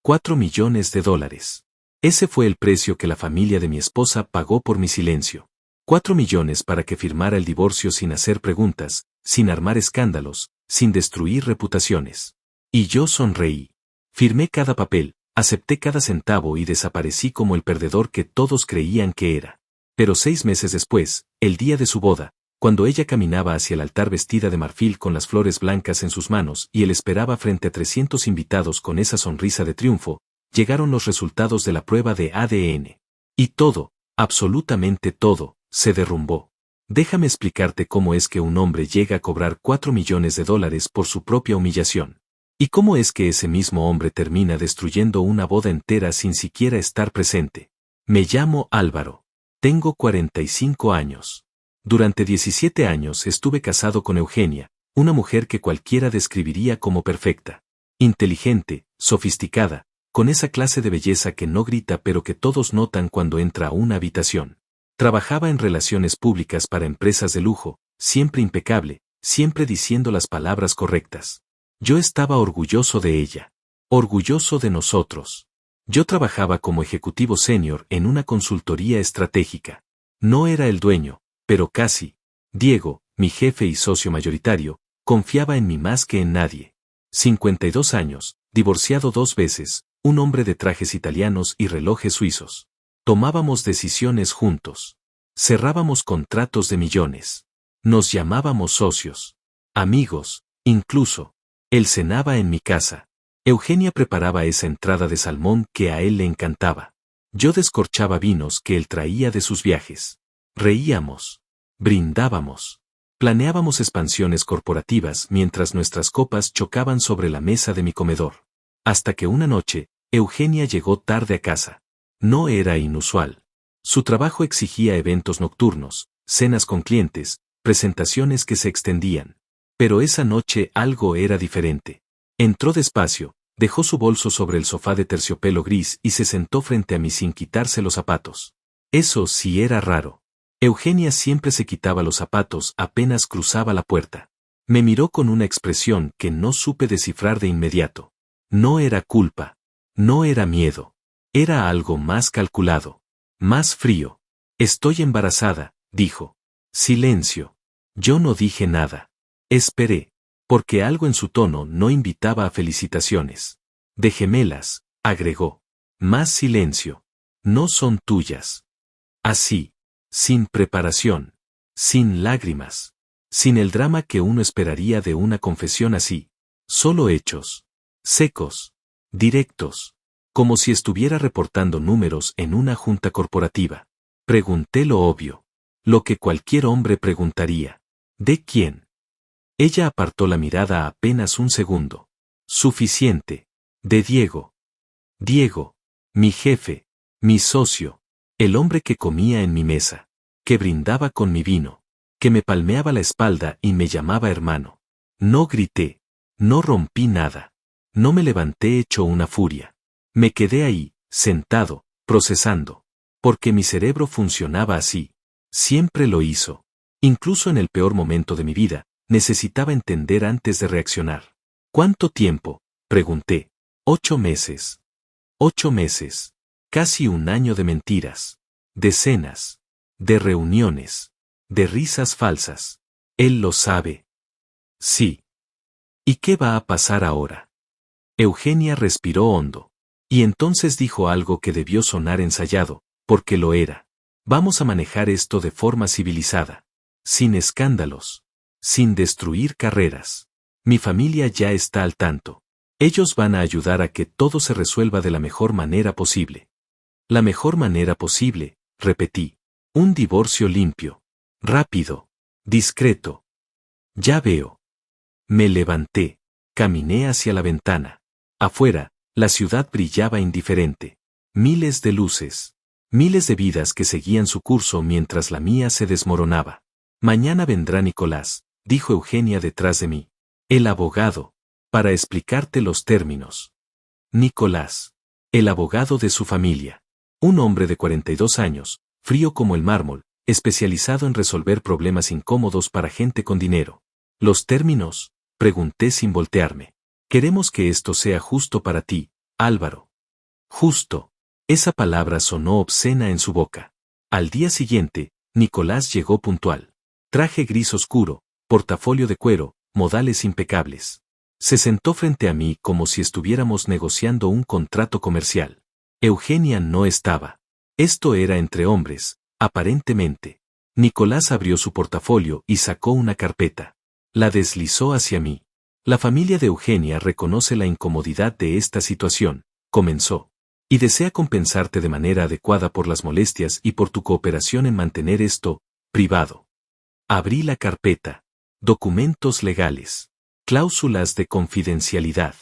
$4 millones. Ese fue el precio que la familia de mi esposa pagó por mi silencio. 4 millones para que firmara el divorcio sin hacer preguntas, sin armar escándalos, sin destruir reputaciones. Y yo sonreí. Firmé cada papel, acepté cada centavo y desaparecí como el perdedor que todos creían que era. Pero 6 meses después, el día de su boda, cuando ella caminaba hacia el altar vestida de marfil con las flores blancas en sus manos y él esperaba frente a 300 invitados con esa sonrisa de triunfo, llegaron los resultados de la prueba de ADN. Y todo, absolutamente todo, se derrumbó. Déjame explicarte cómo es que un hombre llega a cobrar $4 millones por su propia humillación. Y cómo es que ese mismo hombre termina destruyendo una boda entera sin siquiera estar presente. Me llamo Álvaro. Tengo 45 años. Durante 17 años estuve casado con Eugenia, una mujer que cualquiera describiría como perfecta. Inteligente, sofisticada, con esa clase de belleza que no grita pero que todos notan cuando entra a una habitación. Trabajaba en relaciones públicas para empresas de lujo, siempre impecable, siempre diciendo las palabras correctas. Yo estaba orgulloso de ella. Orgulloso de nosotros. Yo trabajaba como ejecutivo senior en una consultoría estratégica. No era el dueño, pero casi. Diego, mi jefe y socio mayoritario, confiaba en mí más que en nadie. 52 años, divorciado 2 veces, un hombre de trajes italianos y relojes suizos. Tomábamos decisiones juntos. Cerrábamos contratos de millones. Nos llamábamos socios. Amigos, incluso. Él cenaba en mi casa. Eugenia preparaba esa entrada de salmón que a él le encantaba. Yo descorchaba vinos que él traía de sus viajes. Reíamos. Brindábamos. Planeábamos expansiones corporativas mientras nuestras copas chocaban sobre la mesa de mi comedor. Hasta que una noche, Eugenia llegó tarde a casa. No era inusual. Su trabajo exigía eventos nocturnos, cenas con clientes, presentaciones que se extendían. Pero esa noche algo era diferente. Entró despacio, dejó su bolso sobre el sofá de terciopelo gris y se sentó frente a mí sin quitarse los zapatos. Eso sí era raro. Eugenia siempre se quitaba los zapatos apenas cruzaba la puerta. Me miró con una expresión que no supe descifrar de inmediato. No era culpa. No era miedo. Era algo más calculado. Más frío. Estoy embarazada, dijo. Silencio. Yo no dije nada. Esperé. Porque algo en su tono no invitaba a felicitaciones. De gemelas, agregó. Más silencio. No son tuyas. Así. Sin preparación. Sin lágrimas. Sin el drama que uno esperaría de una confesión así. Solo hechos. Secos. Directos. Como si estuviera reportando números en una junta corporativa. Pregunté lo obvio. Lo que cualquier hombre preguntaría. ¿De quién? Ella apartó la mirada apenas un segundo. Suficiente. De Diego. Diego. Mi jefe. Mi socio. El hombre que comía en mi mesa. Que brindaba con mi vino. Que me palmeaba la espalda y me llamaba hermano. No grité. No rompí nada. No me levanté hecho una furia. Me quedé ahí, sentado, procesando. Porque mi cerebro funcionaba así. Siempre lo hizo. Incluso en el peor momento de mi vida, necesitaba entender antes de reaccionar. ¿Cuánto tiempo? Pregunté. 8 meses. 8 meses. Casi un año de mentiras. De cenas. De reuniones. De risas falsas. Él lo sabe. Sí. ¿Y qué va a pasar ahora? Eugenia respiró hondo. Y entonces dijo algo que debió sonar ensayado, porque lo era. Vamos a manejar esto de forma civilizada. Sin escándalos. Sin destruir carreras. Mi familia ya está al tanto. Ellos van a ayudar a que todo se resuelva de la mejor manera posible. La mejor manera posible, repetí. Un divorcio limpio. Rápido. Discreto. Ya veo. Me levanté. Caminé hacia la ventana. Afuera, la ciudad brillaba indiferente. Miles de luces. Miles de vidas que seguían su curso mientras la mía se desmoronaba. Mañana vendrá Nicolás, dijo Eugenia detrás de mí. El abogado. Para explicarte los términos. Nicolás. El abogado de su familia. Un hombre de 42 años, frío como el mármol, especializado en resolver problemas incómodos para gente con dinero. ¿Los términos? Pregunté sin voltearme. Queremos que esto sea justo para ti, Álvaro. Justo. Esa palabra sonó obscena en su boca. Al día siguiente, Nicolás llegó puntual. Traje gris oscuro, portafolio de cuero, modales impecables. Se sentó frente a mí como si estuviéramos negociando un contrato comercial. Eugenia no estaba. Esto era entre hombres, aparentemente. Nicolás abrió su portafolio y sacó una carpeta. La deslizó hacia mí. La familia de Eugenia reconoce la incomodidad de esta situación, comenzó. Y desea compensarte de manera adecuada por las molestias y por tu cooperación en mantener esto privado. Abrí la carpeta. Documentos legales. Cláusulas de confidencialidad.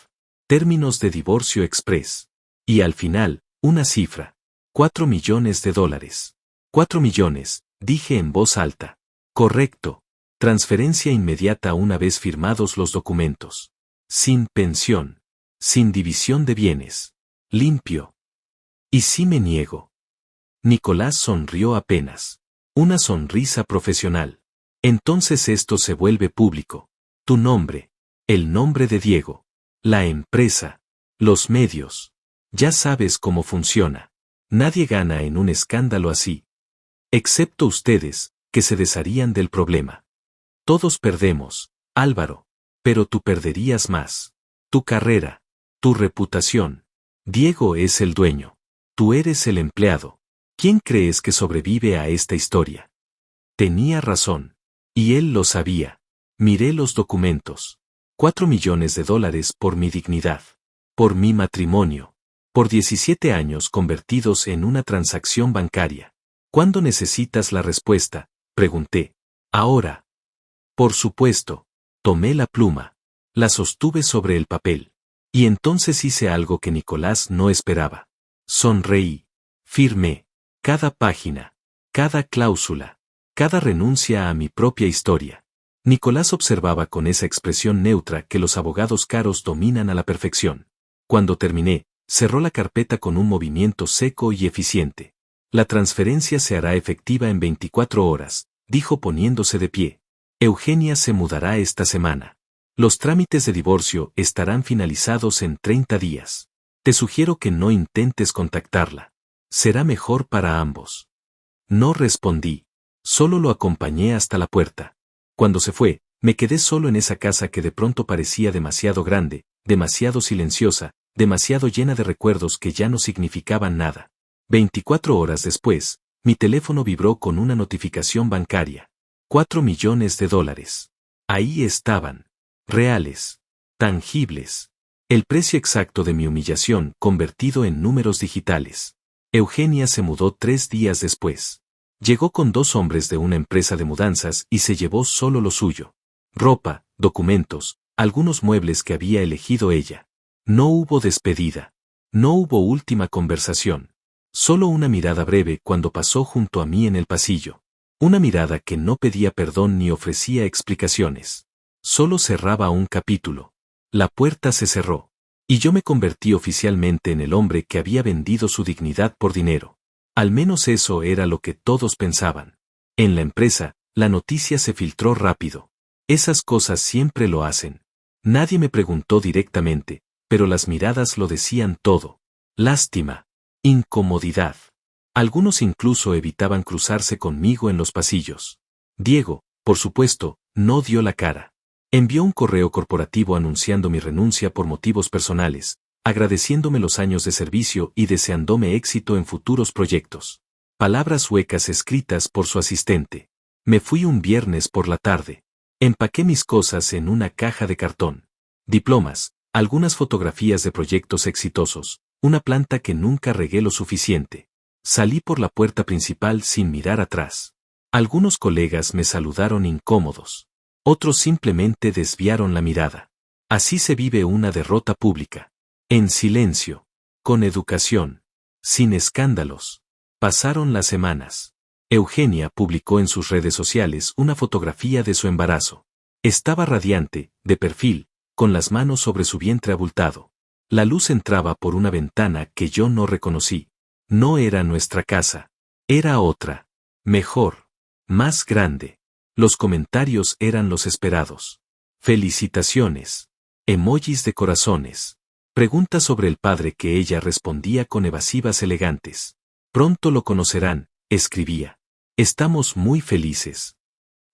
Términos de divorcio express. Y al final, una cifra. $4 millones. $4 millones, dije en voz alta. Correcto. Transferencia inmediata una vez firmados los documentos. Sin pensión. Sin división de bienes. Limpio. ¿Y si me niego? Nicolás sonrió apenas. Una sonrisa profesional. Entonces esto se vuelve público. Tu nombre. El nombre de Diego. La empresa. Los medios. Ya sabes cómo funciona. Nadie gana en un escándalo así. Excepto ustedes, que se desharían del problema. Todos perdemos, Álvaro. Pero tú perderías más. Tu carrera. Tu reputación. Diego es el dueño. Tú eres el empleado. ¿Quién crees que sobrevive a esta historia? Tenía razón. Y él lo sabía. Miré los documentos. $4 millones por mi dignidad. Por mi matrimonio. Por 17 años convertidos en una transacción bancaria. ¿Cuándo necesitas la respuesta? Pregunté. Ahora. Por supuesto. Tomé la pluma. La sostuve sobre el papel. Y entonces hice algo que Nicolás no esperaba. Sonreí. Firmé. Cada página. Cada cláusula. Cada renuncia a mi propia historia. Nicolás observaba con esa expresión neutra que los abogados caros dominan a la perfección. Cuando terminé, cerró la carpeta con un movimiento seco y eficiente. La transferencia se hará efectiva en 24 horas, dijo poniéndose de pie. Eugenia se mudará esta semana. Los trámites de divorcio estarán finalizados en 30 días. Te sugiero que no intentes contactarla. Será mejor para ambos. No respondí. Solo lo acompañé hasta la puerta. Cuando se fue, me quedé solo en esa casa que de pronto parecía demasiado grande, demasiado silenciosa, demasiado llena de recuerdos que ya no significaban nada. 24 horas después, mi teléfono vibró con una notificación bancaria. $4 millones. Ahí estaban. Reales. Tangibles. El precio exacto de mi humillación convertido en números digitales. Eugenia se mudó 3 días después. Llegó con 2 hombres de una empresa de mudanzas y se llevó solo lo suyo. Ropa, documentos, algunos muebles que había elegido ella. No hubo despedida. No hubo última conversación. Solo una mirada breve cuando pasó junto a mí en el pasillo. Una mirada que no pedía perdón ni ofrecía explicaciones. Solo cerraba un capítulo. La puerta se cerró. Y yo me convertí oficialmente en el hombre que había vendido su dignidad por dinero. Al menos eso era lo que todos pensaban. En la empresa, la noticia se filtró rápido. Esas cosas siempre lo hacen. Nadie me preguntó directamente, pero las miradas lo decían todo. Lástima. Incomodidad. Algunos incluso evitaban cruzarse conmigo en los pasillos. Diego, por supuesto, no dio la cara. Envió un correo corporativo anunciando mi renuncia por motivos personales, agradeciéndome los años de servicio y deseándome éxito en futuros proyectos. Palabras huecas escritas por su asistente. Me fui un viernes por la tarde. Empaqué mis cosas en una caja de cartón. Diplomas, algunas fotografías de proyectos exitosos, una planta que nunca regué lo suficiente. Salí por la puerta principal sin mirar atrás. Algunos colegas me saludaron incómodos. Otros simplemente desviaron la mirada. Así se vive una derrota pública. En silencio. Con educación. Sin escándalos. Pasaron las semanas. Eugenia publicó en sus redes sociales una fotografía de su embarazo. Estaba radiante, de perfil, con las manos sobre su vientre abultado. La luz entraba por una ventana que yo no reconocí. No era nuestra casa. Era otra. Mejor. Más grande. Los comentarios eran los esperados. Felicitaciones. Emojis de corazones. Preguntas sobre el padre que ella respondía con evasivas elegantes. Pronto lo conocerán, escribía. Estamos muy felices.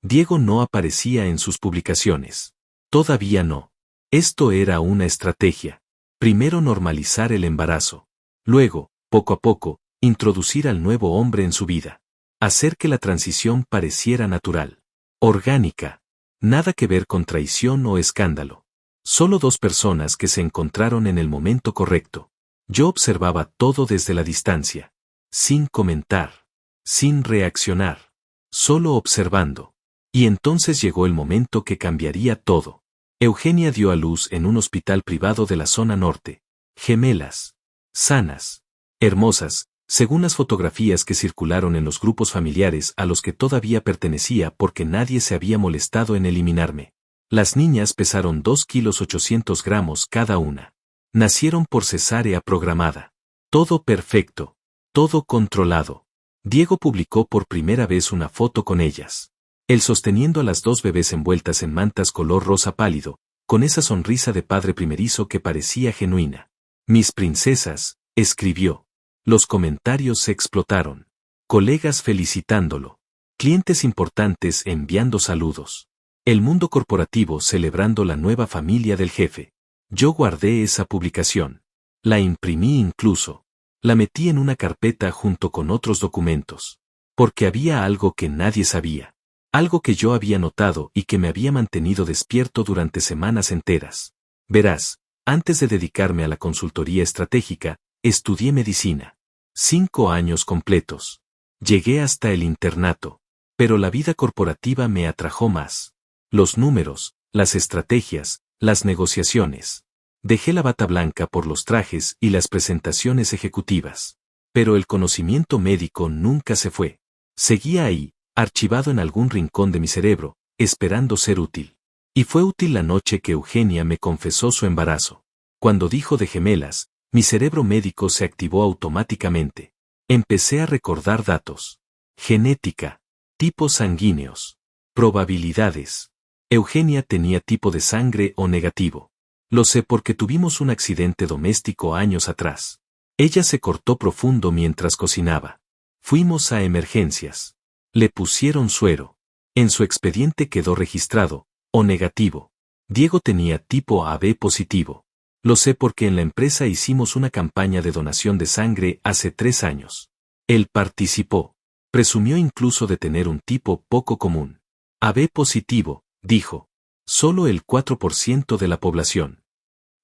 Diego no aparecía en sus publicaciones. Todavía no. Esto era una estrategia. Primero normalizar el embarazo. Luego, poco a poco, introducir al nuevo hombre en su vida. Hacer que la transición pareciera natural. Orgánica. Nada que ver con traición o escándalo. Solo dos personas que se encontraron en el momento correcto. Yo observaba todo desde la distancia. Sin comentar. Sin reaccionar. Solo observando. Y entonces llegó el momento que cambiaría todo. Eugenia dio a luz en un hospital privado de la zona norte. Gemelas. Sanas. Hermosas, según las fotografías que circularon en los grupos familiares a los que todavía pertenecía porque nadie se había molestado en eliminarme. Las niñas pesaron 2,8 kilos cada una. Nacieron por cesárea programada. Todo perfecto. Todo controlado. Diego publicó por primera vez una foto con ellas. Él sosteniendo a las dos bebés envueltas en mantas color rosa pálido, con esa sonrisa de padre primerizo que parecía genuina. Mis princesas, escribió. Los comentarios se explotaron. Colegas felicitándolo. Clientes importantes enviando saludos. El mundo corporativo celebrando la nueva familia del jefe. Yo guardé esa publicación. La imprimí incluso. La metí en una carpeta junto con otros documentos. Porque había algo que nadie sabía. Algo que yo había notado y que me había mantenido despierto durante semanas enteras. Verás, antes de dedicarme a la consultoría estratégica, estudié medicina. 5 años completos. Llegué hasta el internato. Pero la vida corporativa me atrajo más. Los números, las estrategias, las negociaciones. Dejé la bata blanca por los trajes y las presentaciones ejecutivas. Pero el conocimiento médico nunca se fue. Seguía ahí, archivado en algún rincón de mi cerebro, esperando ser útil. Y fue útil la noche que Eugenia me confesó su embarazo. Cuando dijo de gemelas, mi cerebro médico se activó automáticamente. Empecé a recordar datos. Genética. Tipos sanguíneos. Probabilidades. Eugenia tenía tipo de sangre O negativo. Lo sé porque tuvimos un accidente doméstico años atrás. Ella se cortó profundo mientras cocinaba. Fuimos a emergencias. Le pusieron suero. En su expediente quedó registrado, O negativo. Diego tenía tipo AB positivo. Lo sé porque en la empresa hicimos una campaña de donación de sangre hace 3 años. Él participó. Presumió incluso de tener un tipo poco común. AB positivo, dijo. Solo el 4% de la población.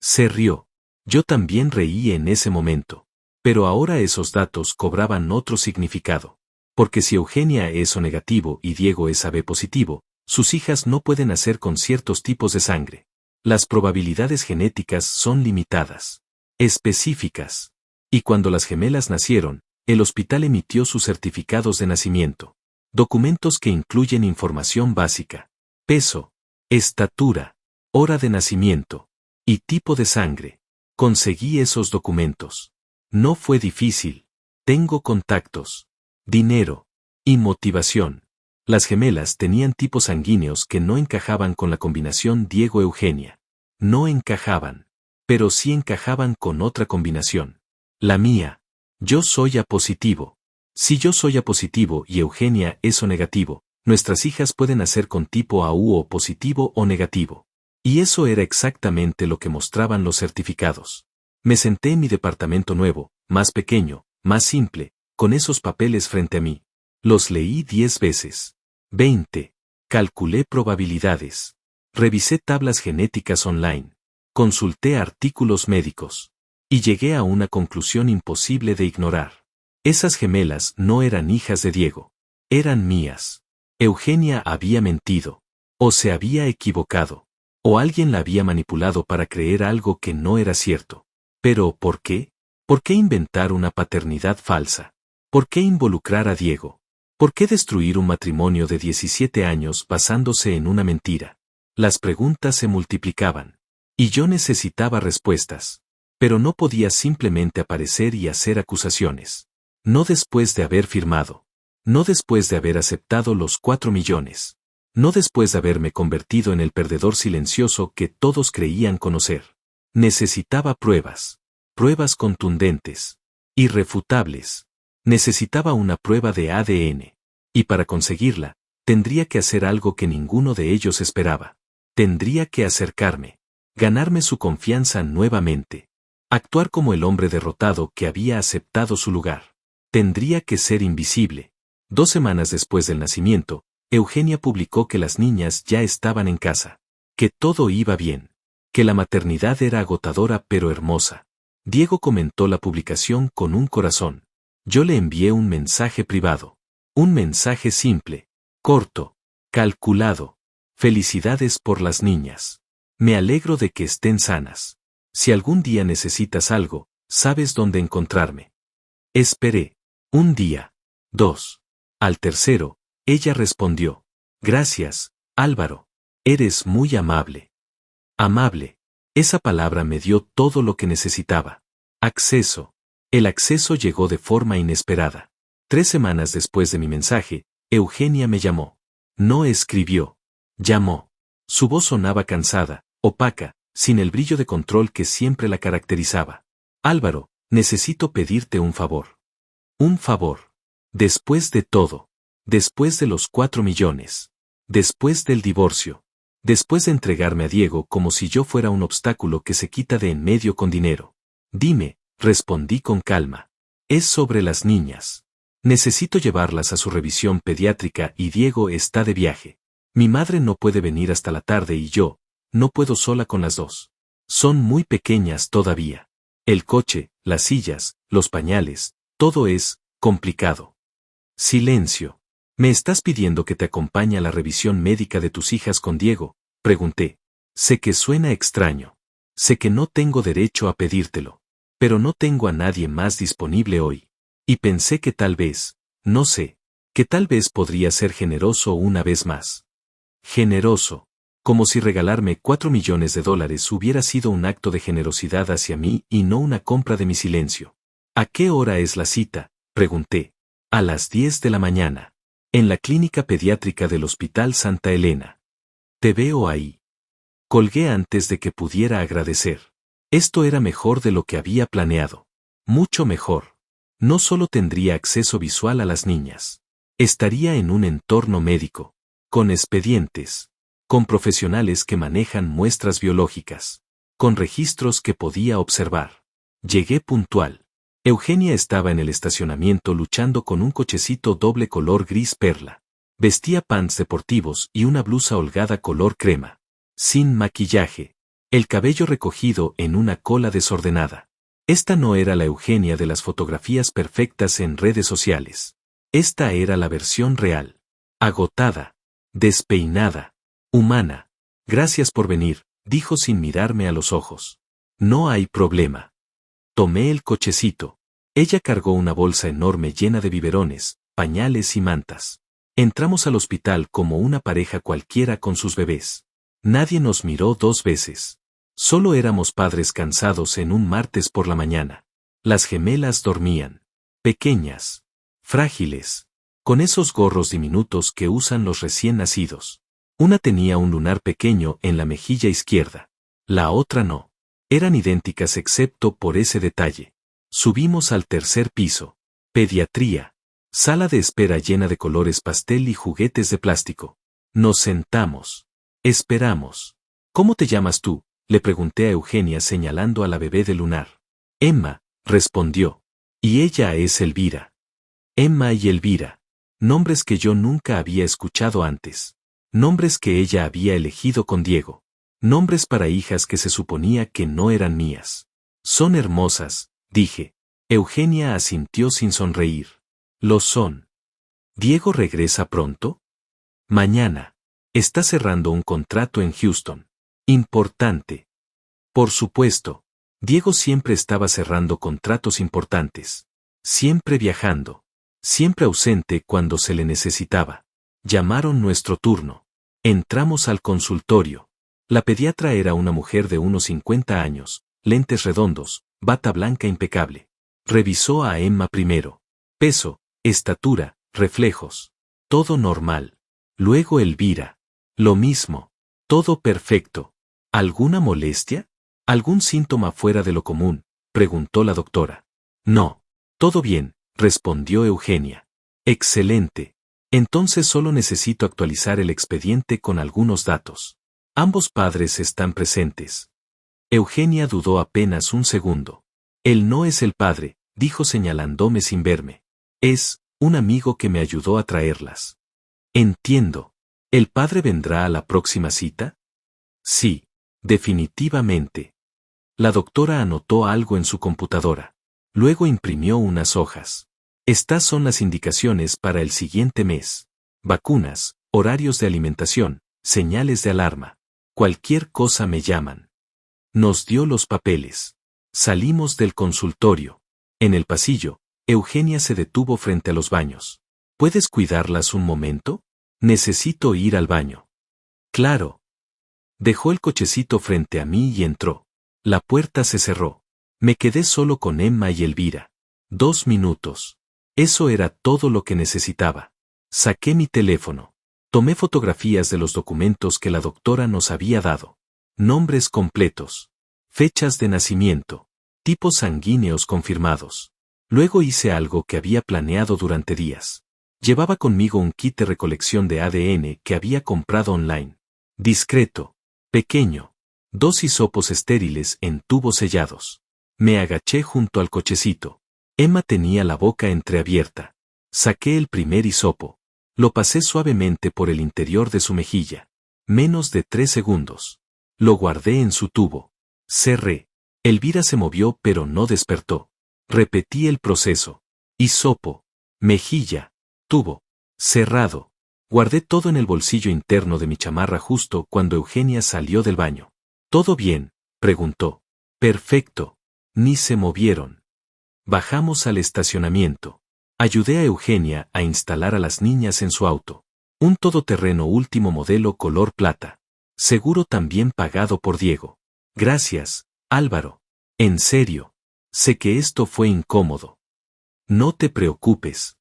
Se rió. Yo también reí en ese momento. Pero ahora esos datos cobraban otro significado. Porque si Eugenia es O negativo y Diego es AB positivo, sus hijas no pueden nacer con ciertos tipos de sangre. Las probabilidades genéticas son limitadas. Específicas. Y cuando las gemelas nacieron, el hospital emitió sus certificados de nacimiento. Documentos que incluyen información básica. Peso. Estatura. Hora de nacimiento. Y tipo de sangre. Conseguí esos documentos. No fue difícil. Tengo contactos. Dinero. Y motivación. Las gemelas tenían tipos sanguíneos que no encajaban con la combinación Diego-Eugenia. No encajaban. Pero sí encajaban con otra combinación. La mía. Yo soy A positivo. Si yo soy A positivo y Eugenia es O negativo, nuestras hijas pueden nacer con tipo AU O positivo o negativo. Y eso era exactamente lo que mostraban los certificados. Me senté en mi departamento nuevo, más pequeño, más simple, con esos papeles frente a mí. Los leí 10 veces. 20. Calculé probabilidades. Revisé tablas genéticas online. Consulté artículos médicos. Y llegué a una conclusión imposible de ignorar. Esas gemelas no eran hijas de Diego. Eran mías. Eugenia había mentido. O se había equivocado. O alguien la había manipulado para creer algo que no era cierto. Pero, ¿por qué? ¿Por qué inventar una paternidad falsa? ¿Por qué involucrar a Diego? ¿Por qué destruir un matrimonio de 17 años basándose en una mentira? Las preguntas se multiplicaban. Y yo necesitaba respuestas. Pero no podía simplemente aparecer y hacer acusaciones. No después de haber firmado. No después de haber aceptado los 4 millones. No después de haberme convertido en el perdedor silencioso que todos creían conocer. Necesitaba pruebas. Pruebas contundentes. Irrefutables. Necesitaba una prueba de ADN. Y para conseguirla, tendría que hacer algo que ninguno de ellos esperaba. Tendría que acercarme. Ganarme su confianza nuevamente. Actuar como el hombre derrotado que había aceptado su lugar. Tendría que ser invisible. 2 semanas después del nacimiento, Eugenia publicó que las niñas ya estaban en casa. Que todo iba bien. Que la maternidad era agotadora pero hermosa. Diego comentó la publicación con un corazón. Yo le envié un mensaje privado. Un mensaje simple, corto, calculado. Felicidades por las niñas. Me alegro de que estén sanas. Si algún día necesitas algo, sabes dónde encontrarme. Esperé. Un día. 2. Al tercero, ella respondió. Gracias, Álvaro. Eres muy amable. Amable. Esa palabra me dio todo lo que necesitaba. Acceso. El acceso llegó de forma inesperada. 3 semanas después de mi mensaje, Eugenia me llamó. No escribió. Llamó. Su voz sonaba cansada, opaca, sin el brillo de control que siempre la caracterizaba. Álvaro, necesito pedirte un favor. Un favor. Después de todo. Después de los 4 millones. Después del divorcio. Después de entregarme a Diego como si yo fuera un obstáculo que se quita de en medio con dinero. Dime, respondí con calma. Es sobre las niñas. Necesito llevarlas a su revisión pediátrica y Diego está de viaje. Mi madre no puede venir hasta la tarde y yo, no puedo sola con las dos. Son muy pequeñas todavía. El coche, las sillas, los pañales, todo es complicado. Silencio. ¿Me estás pidiendo que te acompañe a la revisión médica de tus hijas con Diego? Pregunté. Sé que suena extraño. Sé que no tengo derecho a pedírtelo. Pero no tengo a nadie más disponible hoy. Y pensé que tal vez, no sé, que tal vez podría ser generoso una vez más. Generoso. Como si regalarme 4 millones de dólares hubiera sido un acto de generosidad hacia mí y no una compra de mi silencio. ¿A qué hora es la cita? Pregunté. A las 10 de la mañana. En la clínica pediátrica del Hospital Santa Elena. Te veo ahí. Colgué antes de que pudiera agradecer. Esto era mejor de lo que había planeado. Mucho mejor. No solo tendría acceso visual a las niñas. Estaría en un entorno médico. Con expedientes. Con profesionales que manejan muestras biológicas. Con registros que podía observar. Llegué puntual. Eugenia estaba en el estacionamiento luchando con un cochecito doble color gris perla. Vestía pants deportivos y una blusa holgada color crema. Sin maquillaje. El cabello recogido en una cola desordenada. Esta no era la Eugenia de las fotografías perfectas en redes sociales. Esta era la versión real. Agotada. Despeinada. Humana. Gracias por venir, dijo sin mirarme a los ojos. No hay problema. Tomé el cochecito. Ella cargó una bolsa enorme llena de biberones, pañales y mantas. Entramos al hospital como una pareja cualquiera con sus bebés. Nadie nos miró 2 veces. Solo éramos padres cansados en un martes por la mañana. Las gemelas dormían. Pequeñas. Frágiles. Con esos gorros diminutos que usan los recién nacidos. Una tenía un lunar pequeño en la mejilla izquierda. La otra no. Eran idénticas excepto por ese detalle. Subimos al 3er piso. Pediatría. Sala de espera llena de colores pastel y juguetes de plástico. Nos sentamos. Esperamos. ¿Cómo te llamas tú? Le pregunté a Eugenia señalando a la bebé de lunar. Emma, respondió. Y ella es Elvira. Emma y Elvira. Nombres que yo nunca había escuchado antes. Nombres que ella había elegido con Diego. Nombres para hijas que se suponía que no eran mías. Son hermosas, dije. Eugenia asintió sin sonreír. Lo son. ¿Diego regresa pronto? Mañana. Está cerrando un contrato en Houston. Importante. Por supuesto. Diego siempre estaba cerrando contratos importantes. Siempre viajando. Siempre ausente cuando se le necesitaba. Llamaron nuestro turno. Entramos al consultorio. La pediatra era una mujer de unos 50 años, lentes redondos, bata blanca impecable. Revisó a Emma primero. Peso, estatura, reflejos. Todo normal. Luego Elvira. Lo mismo. Todo perfecto. ¿Alguna molestia? ¿Algún síntoma fuera de lo común?, preguntó la doctora. No. Todo bien, respondió Eugenia. Excelente. Entonces solo necesito actualizar el expediente con algunos datos. Ambos padres están presentes. Eugenia dudó apenas un segundo. Él no es el padre, dijo señalándome sin verme. Es un amigo que me ayudó a traerlas. Entiendo. ¿El padre vendrá a la próxima cita? Sí, definitivamente. La doctora anotó algo en su computadora. Luego imprimió unas hojas. Estas son las indicaciones para el siguiente mes. Vacunas, horarios de alimentación, señales de alarma. Cualquier cosa me llaman. Nos dio los papeles. Salimos del consultorio. En el pasillo, Eugenia se detuvo frente a los baños. ¿Puedes cuidarlas un momento? Necesito ir al baño. Claro. Dejó el cochecito frente a mí y entró. La puerta se cerró. Me quedé solo con Emma y Elvira. 2 minutos. Eso era todo lo que necesitaba. Saqué mi teléfono. Tomé fotografías de los documentos que la doctora nos había dado. Nombres completos. Fechas de nacimiento. Tipos sanguíneos confirmados. Luego hice algo que había planeado durante días. Llevaba conmigo un kit de recolección de ADN que había comprado online. Discreto. Pequeño. 2 hisopos estériles en tubos sellados. Me agaché junto al cochecito. Emma tenía la boca entreabierta. Saqué el primer hisopo. Lo pasé suavemente por el interior de su mejilla. Menos de 3 segundos. Lo guardé en su tubo. Cerré. Elvira se movió pero no despertó. Repetí el proceso. Hisopo. Mejilla. Tubo. Cerrado. Guardé todo en el bolsillo interno de mi chamarra justo cuando Eugenia salió del baño. ¿Todo bien?, preguntó. Perfecto. Ni se movieron. Bajamos al estacionamiento. Ayudé a Eugenia a instalar a las niñas en su auto. Un todoterreno último modelo color plata. Seguro también pagado por Diego. Gracias, Álvaro. En serio. Sé que esto fue incómodo. No te preocupes.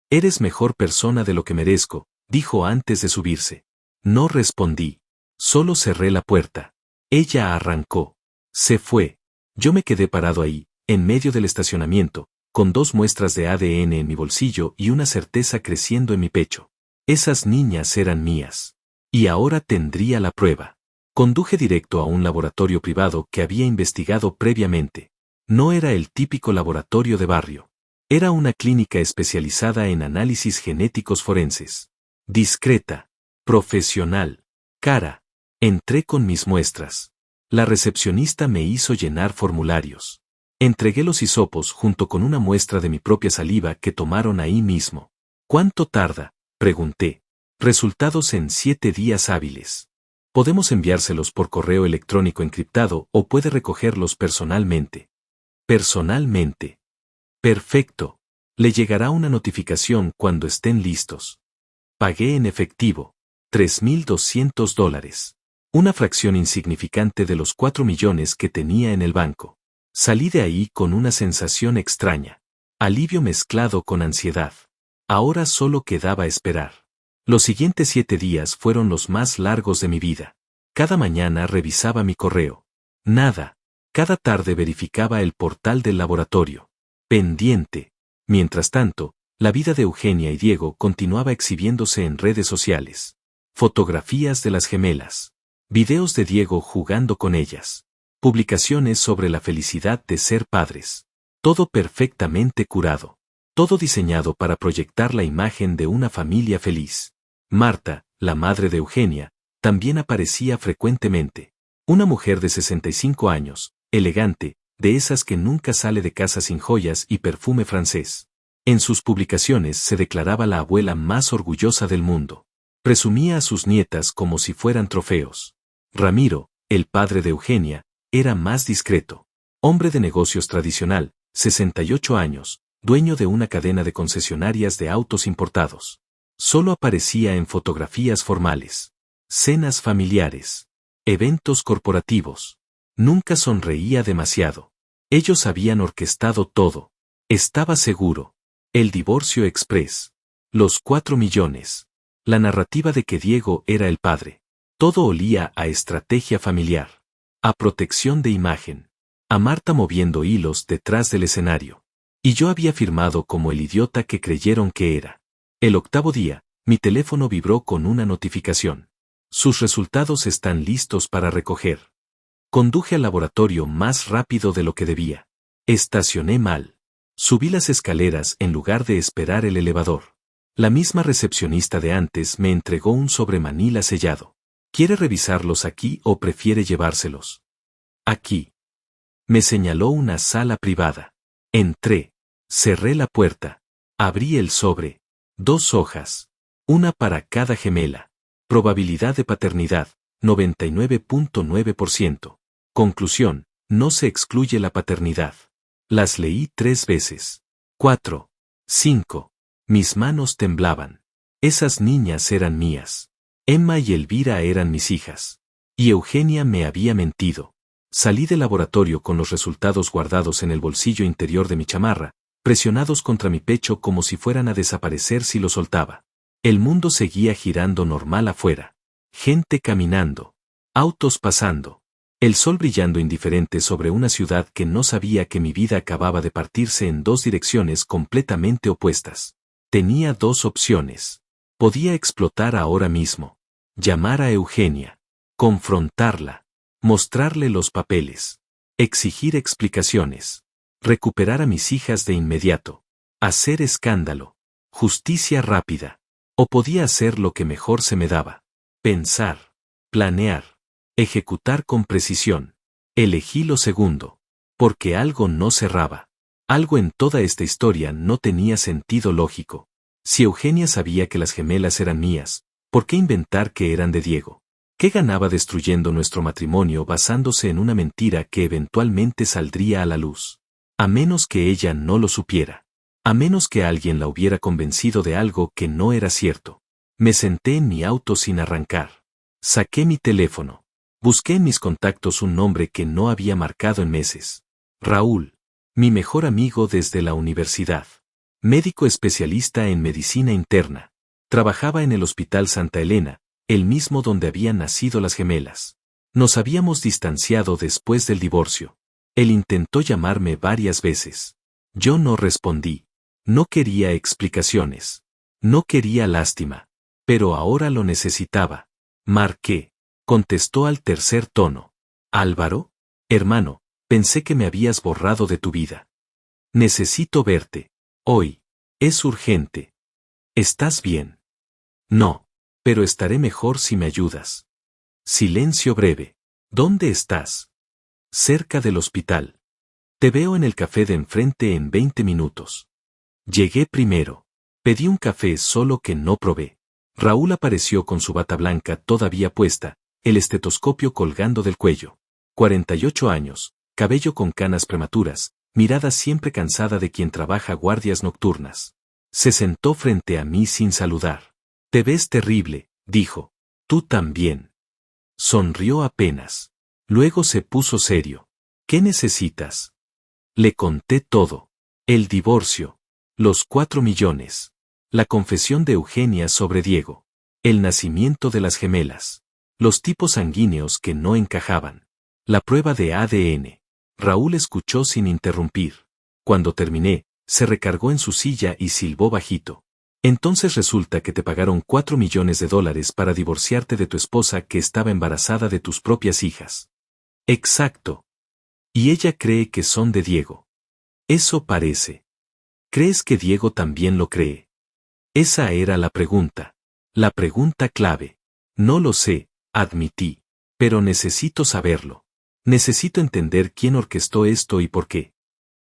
Eres mejor persona de lo que merezco, dijo antes de subirse. No respondí. Solo cerré la puerta. Ella arrancó. Se fue. Yo me quedé parado ahí, en medio del estacionamiento, con 2 muestras de ADN en mi bolsillo y una certeza creciendo en mi pecho. Esas niñas eran mías. Y ahora tendría la prueba. Conduje directo a un laboratorio privado que había investigado previamente. No era el típico laboratorio de barrio. Era una clínica especializada en análisis genéticos forenses. Discreta. Profesional. Cara. Entré con mis muestras. La recepcionista me hizo llenar formularios. Entregué los hisopos junto con una muestra de mi propia saliva que tomaron ahí mismo. ¿Cuánto tarda?, pregunté. Resultados en 7 días hábiles. Podemos enviárselos por correo electrónico encriptado o puede recogerlos personalmente. Personalmente. Perfecto. Le llegará una notificación cuando estén listos. Pagué en efectivo. $3,200. Una fracción insignificante de los 4 millones que tenía en el banco. Salí de ahí con una sensación extraña. Alivio mezclado con ansiedad. Ahora solo quedaba esperar. Los siguientes 7 días fueron los más largos de mi vida. Cada mañana revisaba mi correo. Nada. Cada tarde verificaba el portal del laboratorio. Pendiente. Mientras tanto, la vida de Eugenia y Diego continuaba exhibiéndose en redes sociales. Fotografías de las gemelas. Videos de Diego jugando con ellas. Publicaciones sobre la felicidad de ser padres. Todo perfectamente curado. Todo diseñado para proyectar la imagen de una familia feliz. Marta, la madre de Eugenia, también aparecía frecuentemente. Una mujer de 65 años, elegante, de esas que nunca sale de casa sin joyas y perfume francés. En sus publicaciones se declaraba la abuela más orgullosa del mundo. Presumía a sus nietas como si fueran trofeos. Ramiro, el padre de Eugenia, era más discreto. Hombre de negocios tradicional, 68 años, dueño de una cadena de concesionarias de autos importados. Solo aparecía en fotografías formales. Cenas familiares. Eventos corporativos. Nunca sonreía demasiado. Ellos habían orquestado todo. Estaba seguro. El divorcio express. Los 4 millones. La narrativa de que Diego era el padre. Todo olía a estrategia familiar. A protección de imagen. A Marta moviendo hilos detrás del escenario. Y yo había firmado como el idiota que creyeron que era. El 8º día, mi teléfono vibró con una notificación. Sus resultados están listos para recoger. Conduje al laboratorio más rápido de lo que debía. Estacioné mal. Subí las escaleras en lugar de esperar el elevador. La misma recepcionista de antes me entregó un sobre manila sellado. ¿Quiere revisarlos aquí o prefiere llevárselos? Aquí. Me señaló una sala privada. Entré. Cerré la puerta. Abrí el sobre. 2 hojas. Una para cada gemela. Probabilidad de paternidad, 99.9%. Conclusión, no se excluye la paternidad. Las leí 3 veces. 4. 5. Mis manos temblaban. Esas niñas eran mías. Emma y Elvira eran mis hijas. Y Eugenia me había mentido. Salí del laboratorio con los resultados guardados en el bolsillo interior de mi chamarra, presionados contra mi pecho como si fueran a desaparecer si lo soltaba. El mundo seguía girando normal afuera. Gente caminando. Autos pasando. El sol brillando indiferente sobre una ciudad que no sabía que mi vida acababa de partirse en 2 direcciones completamente opuestas. Tenía 2 opciones. Podía explotar ahora mismo. Llamar a Eugenia. Confrontarla. Mostrarle los papeles. Exigir explicaciones. Recuperar a mis hijas de inmediato. Hacer escándalo. Justicia rápida. O podía hacer lo que mejor se me daba. Pensar. Planear. Ejecutar con precisión. Elegí lo segundo. Porque algo no cerraba. Algo en toda esta historia no tenía sentido lógico. Si Eugenia sabía que las gemelas eran mías, ¿por qué inventar que eran de Diego? ¿Qué ganaba destruyendo nuestro matrimonio basándose en una mentira que eventualmente saldría a la luz? A menos que ella no lo supiera. A menos que alguien la hubiera convencido de algo que no era cierto. Me senté en mi auto sin arrancar. Saqué mi teléfono. Busqué en mis contactos un nombre que no había marcado en meses. Raúl. Mi mejor amigo desde la universidad. Médico especialista en medicina interna. Trabajaba en el Hospital Santa Elena, el mismo donde habían nacido las gemelas. Nos habíamos distanciado después del divorcio. Él intentó llamarme varias veces. Yo no respondí. No quería explicaciones. No quería lástima. Pero ahora lo necesitaba. Marqué. Contestó al tercer tono. Álvaro, hermano, pensé que me habías borrado de tu vida. Necesito verte. Hoy. Es urgente. ¿Estás bien? No. Pero estaré mejor si me ayudas. Silencio breve. ¿Dónde estás? Cerca del hospital. Te veo en el café de enfrente en 20 minutos. Llegué primero. Pedí un café solo que no probé. Raúl apareció con su bata blanca todavía puesta, el estetoscopio colgando del cuello. 48 años, cabello con canas prematuras, mirada siempre cansada de quien trabaja guardias nocturnas. Se sentó frente a mí sin saludar. Te ves terrible, dijo. Tú también. Sonrió apenas. Luego se puso serio. ¿Qué necesitas? Le conté todo. El divorcio. Los 4 millones. La confesión de Eugenia sobre Diego. El nacimiento de las gemelas. Los tipos sanguíneos que no encajaban. La prueba de ADN. Raúl escuchó sin interrumpir. Cuando terminé, se recargó en su silla y silbó bajito. Entonces resulta que te pagaron $4 millones para divorciarte de tu esposa que estaba embarazada de tus propias hijas. Exacto. Y ella cree que son de Diego. Eso parece. ¿Crees que Diego también lo cree? Esa era la pregunta. La pregunta clave. No lo sé, admití. Pero necesito saberlo. Necesito entender quién orquestó esto y por qué.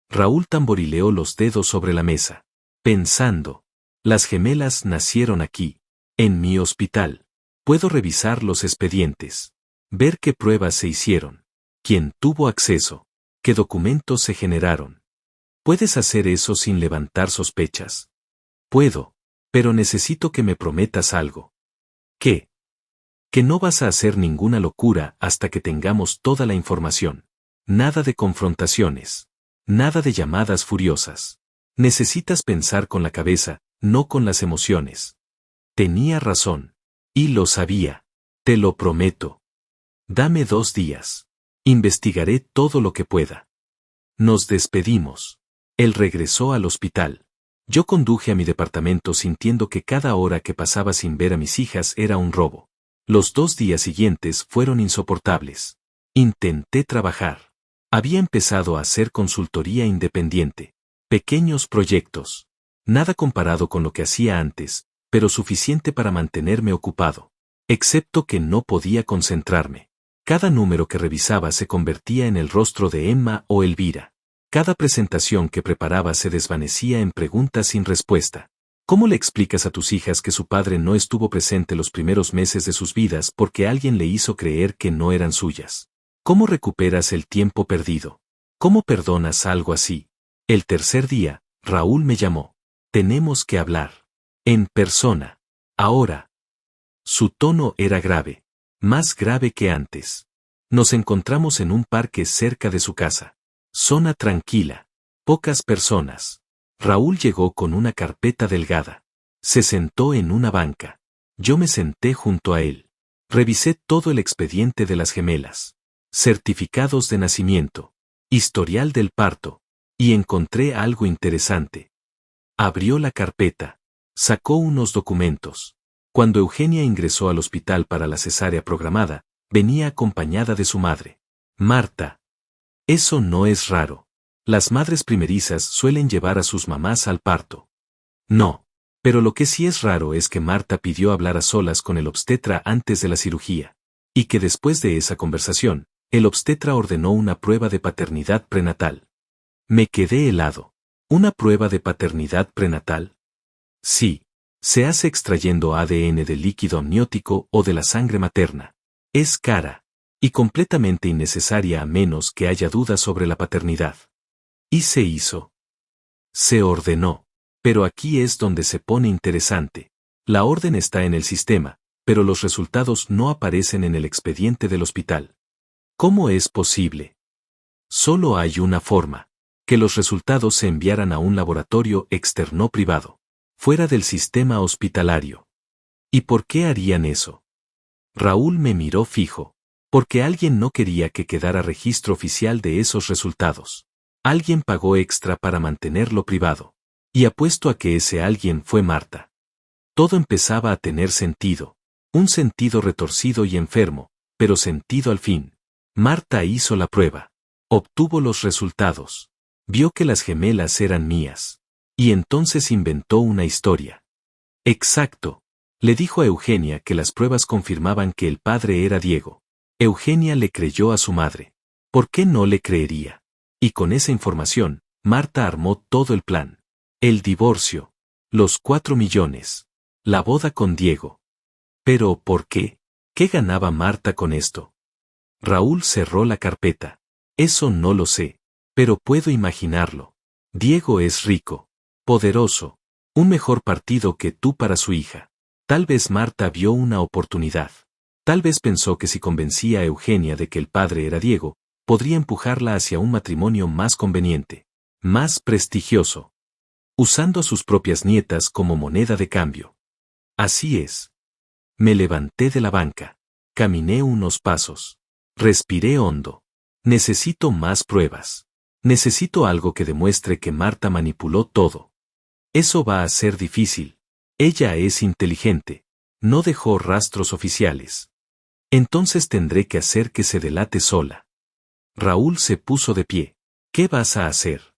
Raúl tamborileó los dedos sobre la mesa. Pensando. Las gemelas nacieron aquí. En mi hospital. Puedo revisar los expedientes. Ver qué pruebas se hicieron. Quién tuvo acceso. Qué documentos se generaron. ¿Puedes hacer eso sin levantar sospechas? Puedo. Pero necesito que me prometas algo. ¿Qué? Que no vas a hacer ninguna locura hasta que tengamos toda la información. Nada de confrontaciones. Nada de llamadas furiosas. Necesitas pensar con la cabeza, no con las emociones. Tenía razón. Y lo sabía. Te lo prometo. Dame 2 días. Investigaré todo lo que pueda. Nos despedimos. Él regresó al hospital. Yo conduje a mi departamento sintiendo que cada hora que pasaba sin ver a mis hijas era un robo. Los 2 días siguientes fueron insoportables. Intenté trabajar. Había empezado a hacer consultoría independiente. Pequeños proyectos. Nada comparado con lo que hacía antes, pero suficiente para mantenerme ocupado. Excepto que no podía concentrarme. Cada número que revisaba se convertía en el rostro de Emma o Elvira. Cada presentación que preparaba se desvanecía en preguntas sin respuesta. ¿Cómo le explicas a tus hijas que su padre no estuvo presente los primeros meses de sus vidas porque alguien le hizo creer que no eran suyas? ¿Cómo recuperas el tiempo perdido? ¿Cómo perdonas algo así? El tercer día, Raúl me llamó. Tenemos que hablar. En persona. Ahora. Su tono era grave. Más grave que antes. Nos encontramos en un parque cerca de su casa. Zona tranquila. Pocas personas. Raúl llegó con una carpeta delgada. Se sentó en una banca. Yo me senté junto a él. Revisé todo el expediente de las gemelas. Certificados de nacimiento. Historial del parto. Y encontré algo interesante. Abrió la carpeta. Sacó unos documentos. Cuando Eugenia ingresó al hospital para la cesárea programada, venía acompañada de su madre. Marta. Eso no es raro. Las madres primerizas suelen llevar a sus mamás al parto. No. Pero lo que sí es raro es que Marta pidió hablar a solas con el obstetra antes de la cirugía. Y que después de esa conversación, el obstetra ordenó una prueba de paternidad prenatal. Me quedé helado. ¿Una prueba de paternidad prenatal? Sí. Se hace extrayendo ADN del líquido amniótico o de la sangre materna. Es cara. Y completamente innecesaria a menos que haya dudas sobre la paternidad. Y se hizo. Se ordenó. Pero aquí es donde se pone interesante. La orden está en el sistema, pero los resultados no aparecen en el expediente del hospital. ¿Cómo es posible? Solo hay una forma. Que los resultados se enviaran a un laboratorio externo privado. Fuera del sistema hospitalario. ¿Y por qué harían eso? Raúl me miró fijo. Porque alguien no quería que quedara registro oficial de esos resultados. Alguien pagó extra para mantenerlo privado. Y apuesto a que ese alguien fue Marta. Todo empezaba a tener sentido. Un sentido retorcido y enfermo, pero sentido al fin. Marta hizo la prueba. Obtuvo los resultados. Vio que las gemelas eran mías. Y entonces inventó una historia. Exacto. Le dijo a Eugenia que las pruebas confirmaban que el padre era Diego. Eugenia le creyó a su madre. ¿Por qué no le creería? Y con esa información, Marta armó todo el plan. El divorcio. Los 4 millones. La boda con Diego. Pero, ¿por qué? ¿Qué ganaba Marta con esto? Raúl cerró la carpeta. Eso no lo sé. Pero puedo imaginarlo. Diego es rico. Poderoso. Un mejor partido que tú para su hija. Tal vez Marta vio una oportunidad. Tal vez pensó que si convencía a Eugenia de que el padre era Diego, podría empujarla hacia un matrimonio más conveniente. Más prestigioso. Usando a sus propias nietas como moneda de cambio. Así es. Me levanté de la banca. Caminé unos pasos. Respiré hondo. Necesito más pruebas. Necesito algo que demuestre que Marta manipuló todo. Eso va a ser difícil. Ella es inteligente. No dejó rastros oficiales. Entonces tendré que hacer que se delate sola. Raúl se puso de pie. ¿Qué vas a hacer?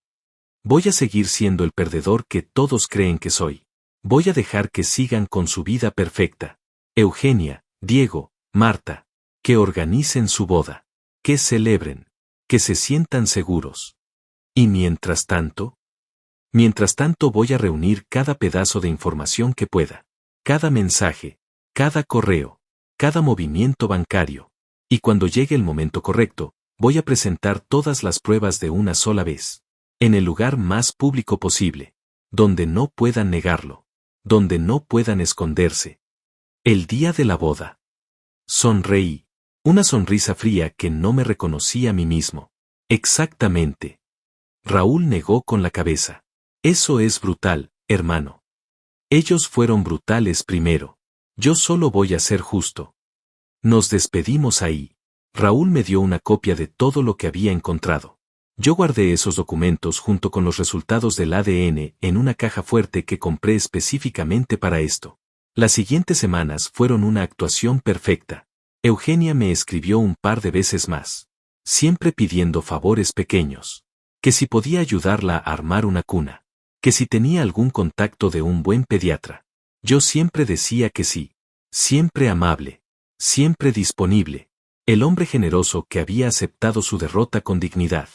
Voy a seguir siendo el perdedor que todos creen que soy. Voy a dejar que sigan con su vida perfecta. Eugenia, Diego, Marta. Que organicen su boda. Que celebren. Que se sientan seguros. ¿Y mientras tanto? Mientras tanto voy a reunir cada pedazo de información que pueda. Cada mensaje. Cada correo. Cada movimiento bancario. Y cuando llegue el momento correcto, voy a presentar todas las pruebas de una sola vez. En el lugar más público posible. Donde no puedan negarlo. Donde no puedan esconderse. El día de la boda. Sonreí. Una sonrisa fría que no me reconocí a mí mismo. Exactamente. Raúl negó con la cabeza. Eso es brutal, hermano. Ellos fueron brutales primero. Yo solo voy a ser justo. Nos despedimos ahí. Raúl me dio una copia de todo lo que había encontrado. Yo guardé esos documentos junto con los resultados del ADN en una caja fuerte que compré específicamente para esto. Las siguientes semanas fueron una actuación perfecta. Eugenia me escribió un par de veces más, siempre pidiendo favores pequeños. Que si podía ayudarla a armar una cuna. Que si tenía algún contacto de un buen pediatra. Yo siempre decía que sí. Siempre amable. Siempre disponible. El hombre generoso que había aceptado su derrota con dignidad.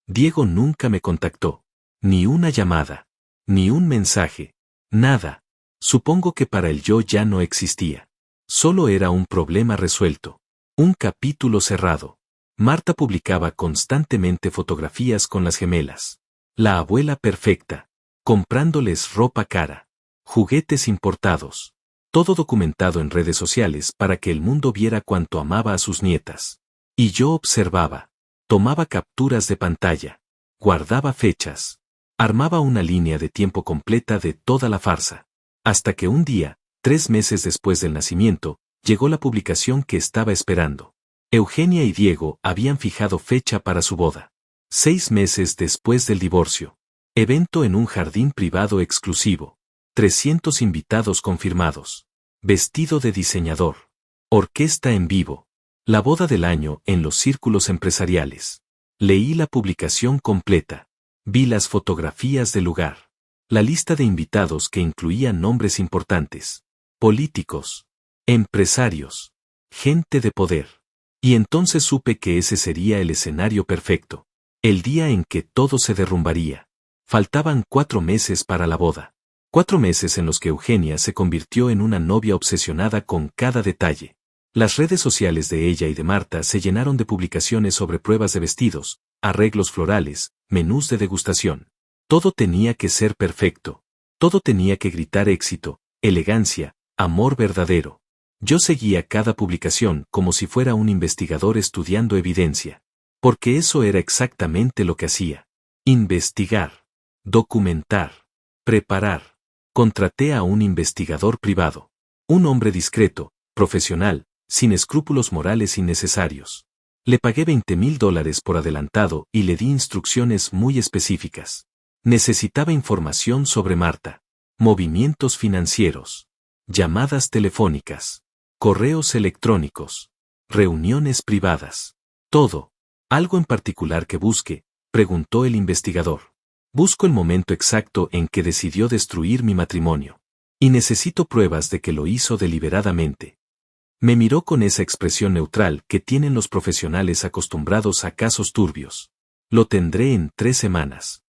Diego nunca me contactó. Ni una llamada. Ni un mensaje. Nada. Supongo que para él yo ya no existía. Solo era un problema resuelto. Un capítulo cerrado. Marta publicaba constantemente fotografías con las gemelas. La abuela perfecta. Comprándoles ropa cara. Juguetes importados. Todo documentado en redes sociales para que el mundo viera cuánto amaba a sus nietas. Y yo observaba. Tomaba capturas de pantalla. Guardaba fechas. Armaba una línea de tiempo completa de toda la farsa. Hasta que un día, 3 meses después del nacimiento, llegó la publicación que estaba esperando. Eugenia y Diego habían fijado fecha para su boda. 6 meses después del divorcio. Evento en un jardín privado exclusivo. 300 invitados confirmados. Vestido de diseñador. Orquesta en vivo. La boda del año en los círculos empresariales. Leí la publicación completa. Vi las fotografías del lugar. La lista de invitados que incluía nombres importantes. Políticos. Empresarios. Gente de poder. Y entonces supe que ese sería el escenario perfecto. El día en que todo se derrumbaría. Faltaban 4 meses para la boda. 4 meses en los que Eugenia se convirtió en una novia obsesionada con cada detalle. Las redes sociales de ella y de Marta se llenaron de publicaciones sobre pruebas de vestidos, arreglos florales, menús de degustación. Todo tenía que ser perfecto. Todo tenía que gritar éxito, elegancia, amor verdadero. Yo seguía cada publicación como si fuera un investigador estudiando evidencia. Porque eso era exactamente lo que hacía. Investigar. Documentar. Preparar. Contraté a un investigador privado. Un hombre discreto, profesional, sin escrúpulos morales innecesarios. Le pagué $20,000 por adelantado y le di instrucciones muy específicas. Necesitaba información sobre Marta. Movimientos financieros. Llamadas telefónicas. Correos electrónicos. Reuniones privadas. Todo. ¿Algo en particular que busque?, preguntó el investigador. Busco el momento exacto en que decidió destruir mi matrimonio. Y necesito pruebas de que lo hizo deliberadamente. Me miró con esa expresión neutral que tienen los profesionales acostumbrados a casos turbios. Lo tendré en 3 semanas.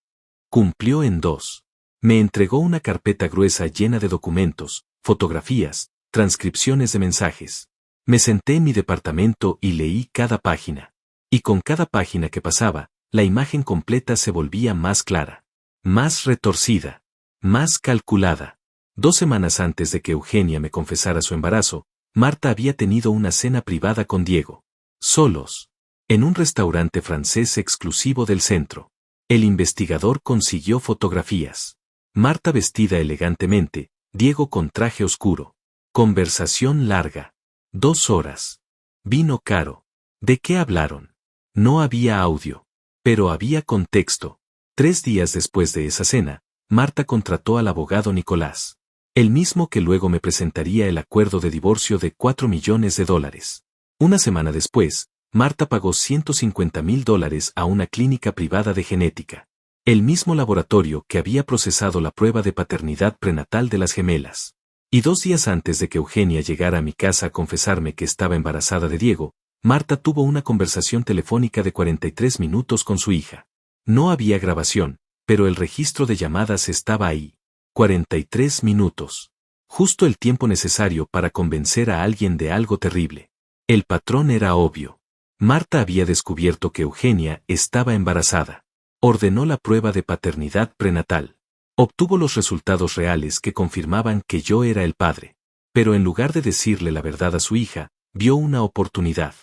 Cumplió en 2. Me entregó una carpeta gruesa llena de documentos, fotografías, transcripciones de mensajes. Me senté en mi departamento y leí cada página. Y con cada página que pasaba, la imagen completa se volvía más clara, más retorcida, más calculada. 2 semanas antes de que Eugenia me confesara su embarazo, Marta había tenido una cena privada con Diego. Solos. En un restaurante francés exclusivo del centro. El investigador consiguió fotografías. Marta vestida elegantemente, Diego con traje oscuro. Conversación larga. 2 horas. Vino caro. ¿De qué hablaron? No había audio. Pero había contexto. 3 días después de esa cena, Marta contrató al abogado Nicolás. El mismo que luego me presentaría el acuerdo de divorcio de $4 millones. Una semana después, Marta pagó $150,000 a una clínica privada de genética. El mismo laboratorio que había procesado la prueba de paternidad prenatal de las gemelas. Y 2 días antes de que Eugenia llegara a mi casa a confesarme que estaba embarazada de Diego, Marta tuvo una conversación telefónica de 43 minutos con su hija. No había grabación, pero el registro de llamadas estaba ahí. 43 minutos. Justo el tiempo necesario para convencer a alguien de algo terrible. El patrón era obvio. Marta había descubierto que Eugenia estaba embarazada. Ordenó la prueba de paternidad prenatal. Obtuvo los resultados reales que confirmaban que yo era el padre. Pero en lugar de decirle la verdad a su hija, vio una oportunidad.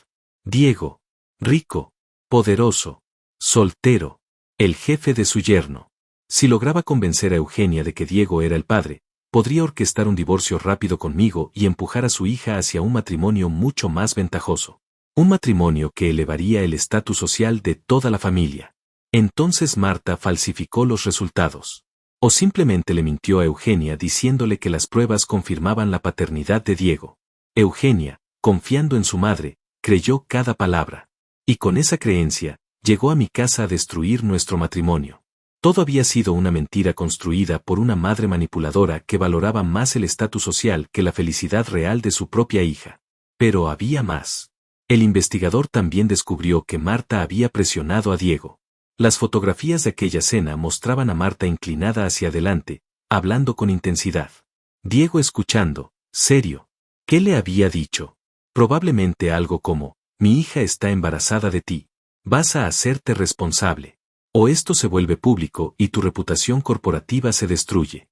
Diego. Rico. Poderoso. Soltero. El jefe de su yerno. Si lograba convencer a Eugenia de que Diego era el padre, podría orquestar un divorcio rápido conmigo y empujar a su hija hacia un matrimonio mucho más ventajoso. Un matrimonio que elevaría el estatus social de toda la familia. Entonces Marta falsificó los resultados. O simplemente le mintió a Eugenia diciéndole que las pruebas confirmaban la paternidad de Diego. Eugenia, confiando en su madre, creyó cada palabra. Y con esa creencia, llegó a mi casa a destruir nuestro matrimonio. Todo había sido una mentira construida por una madre manipuladora que valoraba más el estatus social que la felicidad real de su propia hija. Pero había más. El investigador también descubrió que Marta había presionado a Diego. Las fotografías de aquella cena mostraban a Marta inclinada hacia adelante, hablando con intensidad. Diego escuchando, serio. ¿Qué le había dicho? Probablemente algo como, mi hija está embarazada de ti. Vas a hacerte responsable. O esto se vuelve público y tu reputación corporativa se destruye.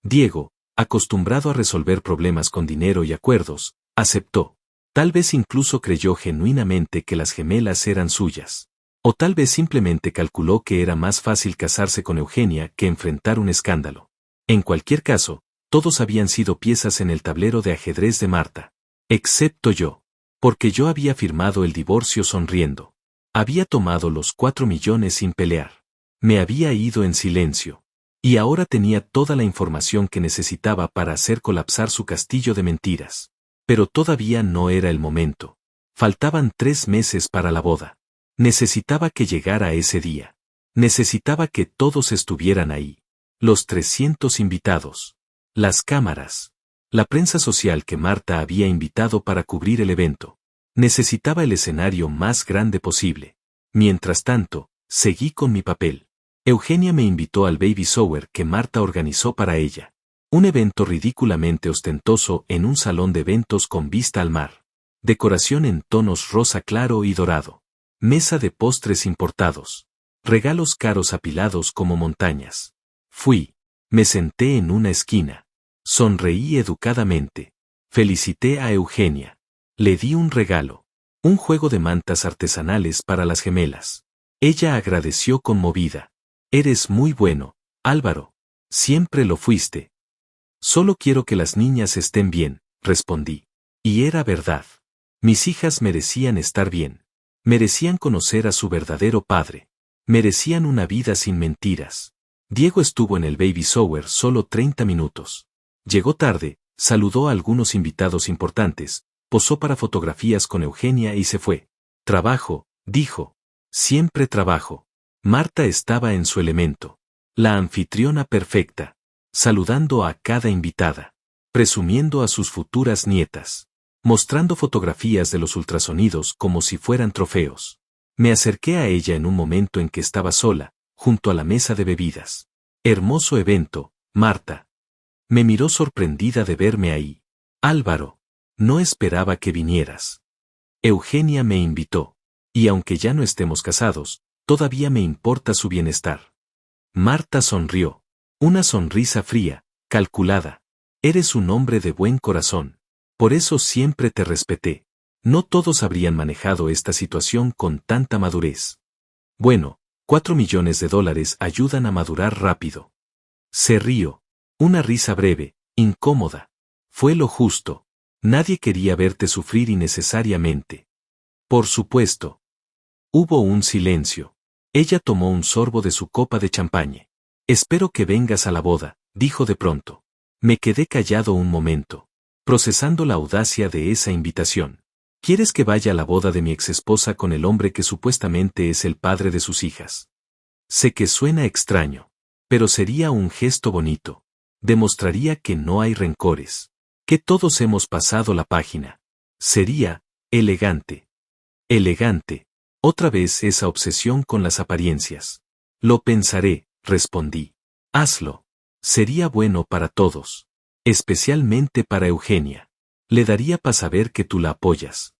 Diego, acostumbrado a resolver problemas con dinero y acuerdos, aceptó. Tal vez incluso creyó genuinamente que las gemelas eran suyas. O tal vez simplemente calculó que era más fácil casarse con Eugenia que enfrentar un escándalo. En cualquier caso, todos habían sido piezas en el tablero de ajedrez de Marta. Excepto yo. Porque yo había firmado el divorcio sonriendo. Había tomado los 4 millones sin pelear. Me había ido en silencio. Y ahora tenía toda la información que necesitaba para hacer colapsar su castillo de mentiras. Pero todavía no era el momento. Faltaban 3 meses para la boda. Necesitaba que llegara ese día. Necesitaba que todos estuvieran ahí. Los 300 invitados. Las cámaras. La prensa social que Marta había invitado para cubrir el evento. Necesitaba el escenario más grande posible. Mientras tanto, seguí con mi papel. Eugenia me invitó al baby shower que Marta organizó para ella. Un evento ridículamente ostentoso en un salón de eventos con vista al mar. Decoración en tonos rosa claro y dorado. Mesa de postres importados. Regalos caros apilados como montañas. Fui. Me senté en una esquina. Sonreí educadamente. Felicité a Eugenia. Le di un regalo. Un juego de mantas artesanales para las gemelas. Ella agradeció conmovida. Eres muy bueno, Álvaro. Siempre lo fuiste. Solo quiero que las niñas estén bien, respondí. Y era verdad. Mis hijas merecían estar bien. Merecían conocer a su verdadero padre. Merecían una vida sin mentiras. Diego estuvo en el baby shower solo 30 minutos. Llegó tarde, saludó a algunos invitados importantes, posó para fotografías con Eugenia y se fue. Trabajo, dijo. Siempre trabajo. Marta estaba en su elemento. La anfitriona perfecta. Saludando a cada invitada. Presumiendo a sus futuras nietas. Mostrando fotografías de los ultrasonidos como si fueran trofeos. Me acerqué a ella en un momento en que estaba sola, junto a la mesa de bebidas. Hermoso evento, Marta. Me miró sorprendida de verme ahí. Álvaro. No esperaba que vinieras. Eugenia me invitó. Y aunque ya no estemos casados, todavía me importa su bienestar. Marta sonrió. Una sonrisa fría, calculada. Eres un hombre de buen corazón. Por eso siempre te respeté. No todos habrían manejado esta situación con tanta madurez. Bueno, 4 millones de dólares ayudan a madurar rápido. Se rió. Una risa breve, incómoda. Fue lo justo. Nadie quería verte sufrir innecesariamente. Por supuesto. Hubo un silencio. Ella tomó un sorbo de su copa de champaña. Espero que vengas a la boda, dijo de pronto. Me quedé callado un momento, procesando la audacia de esa invitación. ¿Quieres que vaya a la boda de mi exesposa con el hombre que supuestamente es el padre de sus hijas? Sé que suena extraño, pero sería un gesto bonito. Demostraría que no hay rencores, que todos hemos pasado la página. Sería elegante. Elegante. Otra vez esa obsesión con las apariencias. Lo pensaré. Respondí. Hazlo. Sería bueno para todos. Especialmente para Eugenia. Le daría para saber que tú la apoyas.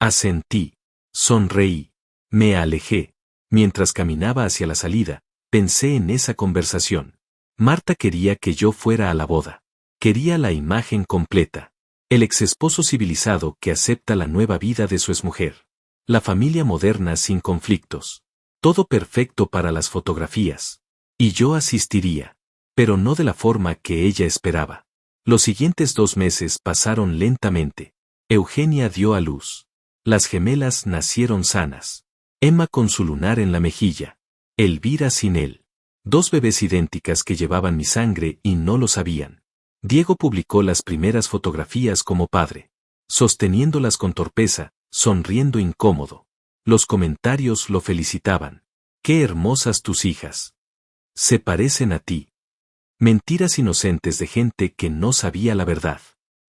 Asentí. Sonreí. Me alejé. Mientras caminaba hacia la salida, pensé en esa conversación. Marta quería que yo fuera a la boda. Quería la imagen completa. El exesposo civilizado que acepta la nueva vida de su exmujer. La familia moderna sin conflictos. Todo perfecto para las fotografías. Y yo asistiría. Pero no de la forma que ella esperaba. Los siguientes 2 meses pasaron lentamente. Eugenia dio a luz. Las gemelas nacieron sanas. Emma con su lunar en la mejilla. Elvira sin él. 2 bebés idénticas que llevaban mi sangre y no lo sabían. Diego publicó las primeras fotografías como padre. Sosteniéndolas con torpeza, sonriendo incómodo. Los comentarios lo felicitaban. ¡Qué hermosas tus hijas! Se parecen a ti. Mentiras inocentes de gente que no sabía la verdad.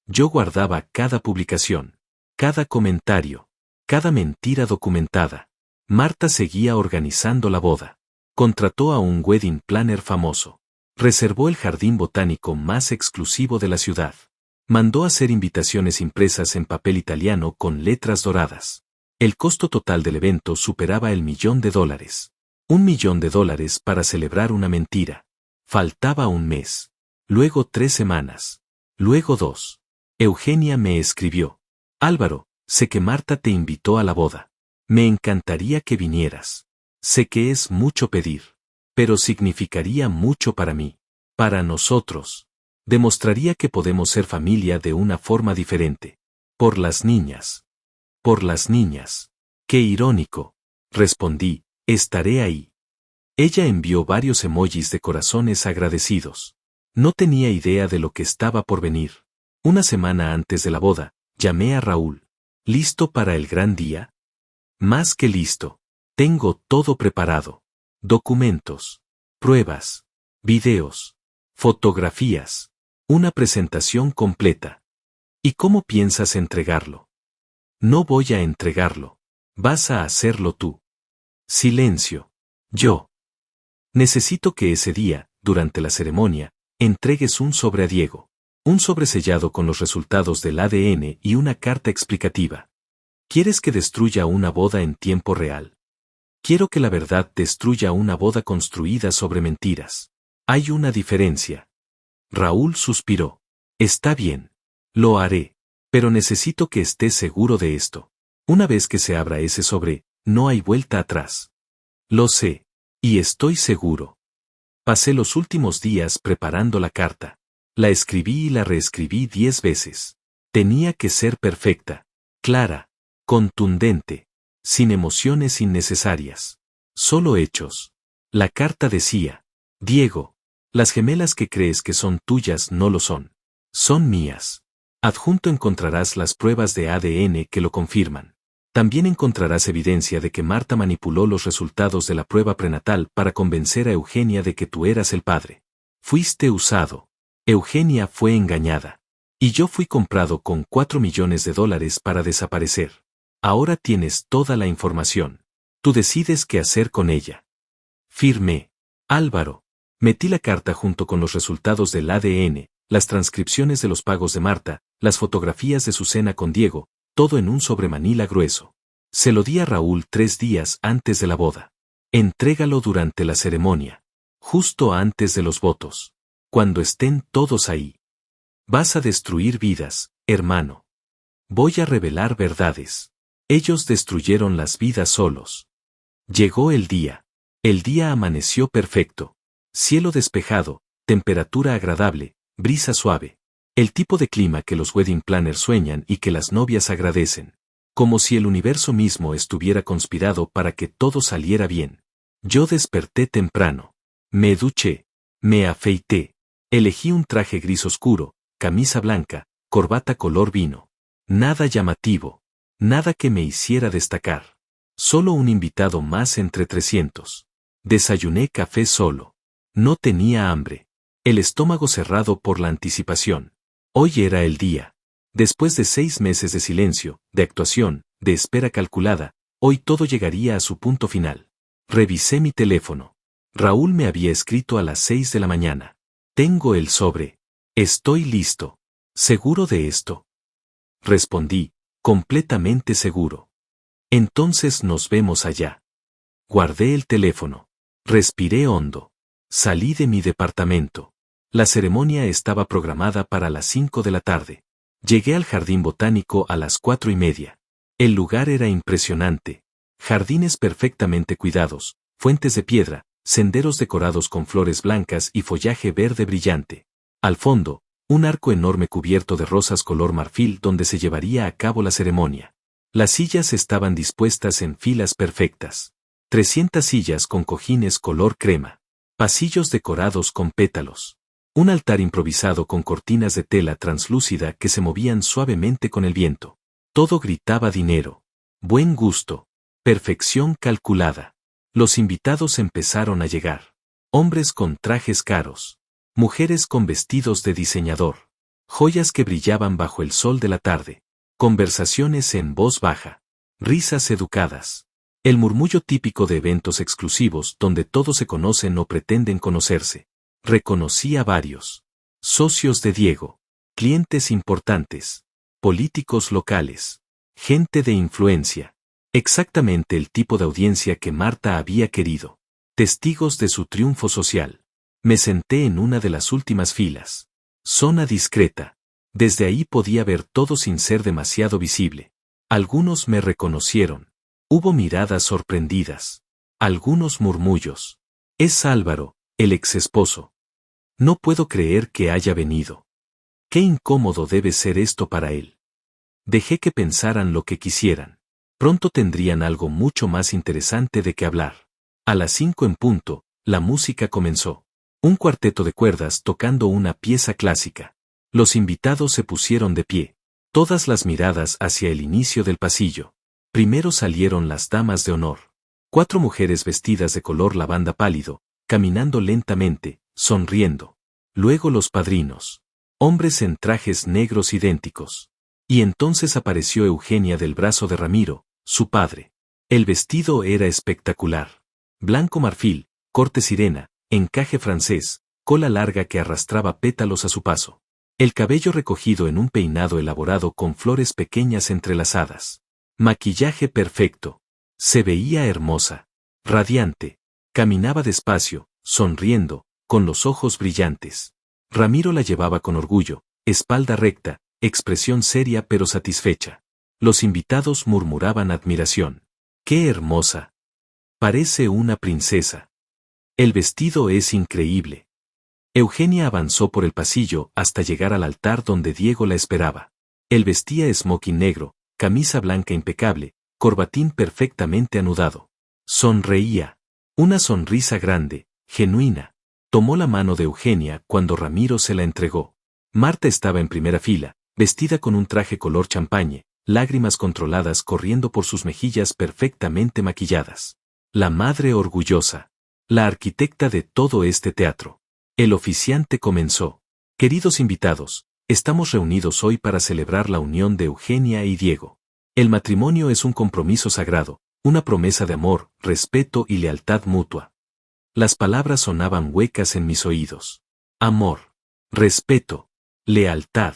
Yo guardaba cada publicación, cada comentario, cada mentira documentada. Marta seguía organizando la boda. Contrató a un wedding planner famoso. Reservó el jardín botánico más exclusivo de la ciudad. Mandó hacer invitaciones impresas en papel italiano con letras doradas. El costo total del evento superaba el $1.000.000. $1.000.000 para celebrar una mentira. Faltaba un mes. Luego 3 semanas. Luego 2. Eugenia me escribió. Álvaro, sé que Marta te invitó a la boda. Me encantaría que vinieras. Sé que es mucho pedir. Pero significaría mucho para mí. Para nosotros. Demostraría que podemos ser familia de una forma diferente. Por las niñas. Por las niñas. Qué irónico. Respondí, estaré ahí. Ella envió varios emojis de corazones agradecidos. No tenía idea de lo que estaba por venir. Una semana antes de la boda, llamé a Raúl. ¿Listo para el gran día? Más que listo. Tengo todo preparado. Documentos, pruebas, videos, fotografías, una presentación completa. ¿Y cómo piensas entregarlo? No voy a entregarlo. Vas a hacerlo tú. Silencio. Yo. Necesito que ese día, durante la ceremonia, entregues un sobre a Diego. Un sobre sellado con los resultados del ADN y una carta explicativa. ¿Quieres que destruya una boda en tiempo real? Quiero que la verdad destruya una boda construida sobre mentiras. Hay una diferencia. Raúl suspiró. Está bien. Lo haré. Pero necesito que estés seguro de esto. Una vez que se abra ese sobre, no hay vuelta atrás. Lo sé. Y estoy seguro. Pasé los últimos días preparando la carta. La escribí y la reescribí 10 veces. Tenía que ser perfecta, clara, contundente, sin emociones innecesarias. Solo hechos. La carta decía, Diego, las gemelas que crees que son tuyas no lo son. Son mías. Adjunto encontrarás las pruebas de ADN que lo confirman. También encontrarás evidencia de que Marta manipuló los resultados de la prueba prenatal para convencer a Eugenia de que tú eras el padre. Fuiste usado. Eugenia fue engañada. Y yo fui comprado con $4 millones para desaparecer. Ahora tienes toda la información. Tú decides qué hacer con ella. Firmé. Álvaro. Metí la carta junto con los resultados del ADN, las transcripciones de los pagos de Marta, las fotografías de su cena con Diego, todo en un sobre manila grueso. Se lo di a Raúl 3 días antes de la boda. Entrégalo durante la ceremonia. Justo antes de los votos. Cuando estén todos ahí. Vas a destruir vidas, hermano. Voy a revelar verdades. Ellos destruyeron las vidas solos. Llegó el día. El día amaneció perfecto. Cielo despejado, temperatura agradable, brisa suave. El tipo de clima que los wedding planners sueñan y que las novias agradecen. Como si el universo mismo estuviera conspirado para que todo saliera bien. Yo desperté temprano. Me duché. Me afeité. Elegí un traje gris oscuro, camisa blanca, corbata color vino. Nada llamativo. Nada que me hiciera destacar. Solo un invitado más entre 300. Desayuné café solo. No tenía hambre. El estómago cerrado por la anticipación. Hoy era el día. Después de 6 meses de silencio, de actuación, de espera calculada, hoy todo llegaría a su punto final. Revisé mi teléfono. Raúl me había escrito a las 6 de la mañana. Tengo el sobre. Estoy listo. ¿Seguro de esto? Respondí, completamente seguro. Entonces nos vemos allá. Guardé el teléfono. Respiré hondo. Salí de mi departamento. La ceremonia estaba programada para las 5 de la tarde. Llegué al jardín botánico a las 4:30. El lugar era impresionante. Jardines perfectamente cuidados, fuentes de piedra, senderos decorados con flores blancas y follaje verde brillante. Al fondo, un arco enorme cubierto de rosas color marfil donde se llevaría a cabo la ceremonia. Las sillas estaban dispuestas en filas perfectas. 300 sillas con cojines color crema. Pasillos decorados con pétalos. Un altar improvisado con cortinas de tela translúcida que se movían suavemente con el viento. Todo gritaba dinero. Buen gusto. Perfección calculada. Los invitados empezaron a llegar. Hombres con trajes caros. Mujeres con vestidos de diseñador. Joyas que brillaban bajo el sol de la tarde. Conversaciones en voz baja. Risas educadas. El murmullo típico de eventos exclusivos donde todos se conocen o pretenden conocerse. Reconocí a varios. Socios de Diego. Clientes importantes. Políticos locales. Gente de influencia. Exactamente el tipo de audiencia que Marta había querido. Testigos de su triunfo social. Me senté en una de las últimas filas. Zona discreta. Desde ahí podía ver todo sin ser demasiado visible. Algunos me reconocieron. Hubo miradas sorprendidas. Algunos murmullos. Es Álvaro, el exesposo. No puedo creer que haya venido. Qué incómodo debe ser esto para él. Dejé que pensaran lo que quisieran. Pronto tendrían algo mucho más interesante de qué hablar. A las 5 en punto, la música comenzó. Un cuarteto de cuerdas tocando una pieza clásica. Los invitados se pusieron de pie. Todas las miradas hacia el inicio del pasillo. Primero salieron las damas de honor. 4 mujeres vestidas de color lavanda pálido, caminando lentamente, sonriendo. Luego los padrinos. Hombres en trajes negros idénticos. Y entonces apareció Eugenia del brazo de Ramiro, su padre. El vestido era espectacular. Blanco marfil, corte sirena, encaje francés, cola larga que arrastraba pétalos a su paso. El cabello recogido en un peinado elaborado con flores pequeñas entrelazadas. Maquillaje perfecto. Se veía hermosa. Radiante. Caminaba despacio, sonriendo, con los ojos brillantes. Ramiro la llevaba con orgullo, espalda recta, expresión seria pero satisfecha. Los invitados murmuraban admiración. ¡Qué hermosa! Parece una princesa. El vestido es increíble. Eugenia avanzó por el pasillo hasta llegar al altar donde Diego la esperaba. Él vestía smoking negro, camisa blanca impecable, corbatín perfectamente anudado. Sonreía. Una sonrisa grande, genuina. Tomó la mano de Eugenia cuando Ramiro se la entregó. Marta estaba en primera fila, vestida con un traje color champañe, lágrimas controladas corriendo por sus mejillas perfectamente maquilladas. La madre orgullosa. La arquitecta de todo este teatro. El oficiante comenzó. Queridos invitados, estamos reunidos hoy para celebrar la unión de Eugenia y Diego. El matrimonio es un compromiso sagrado, una promesa de amor, respeto y lealtad mutua. Las palabras sonaban huecas en mis oídos. Amor, respeto, lealtad.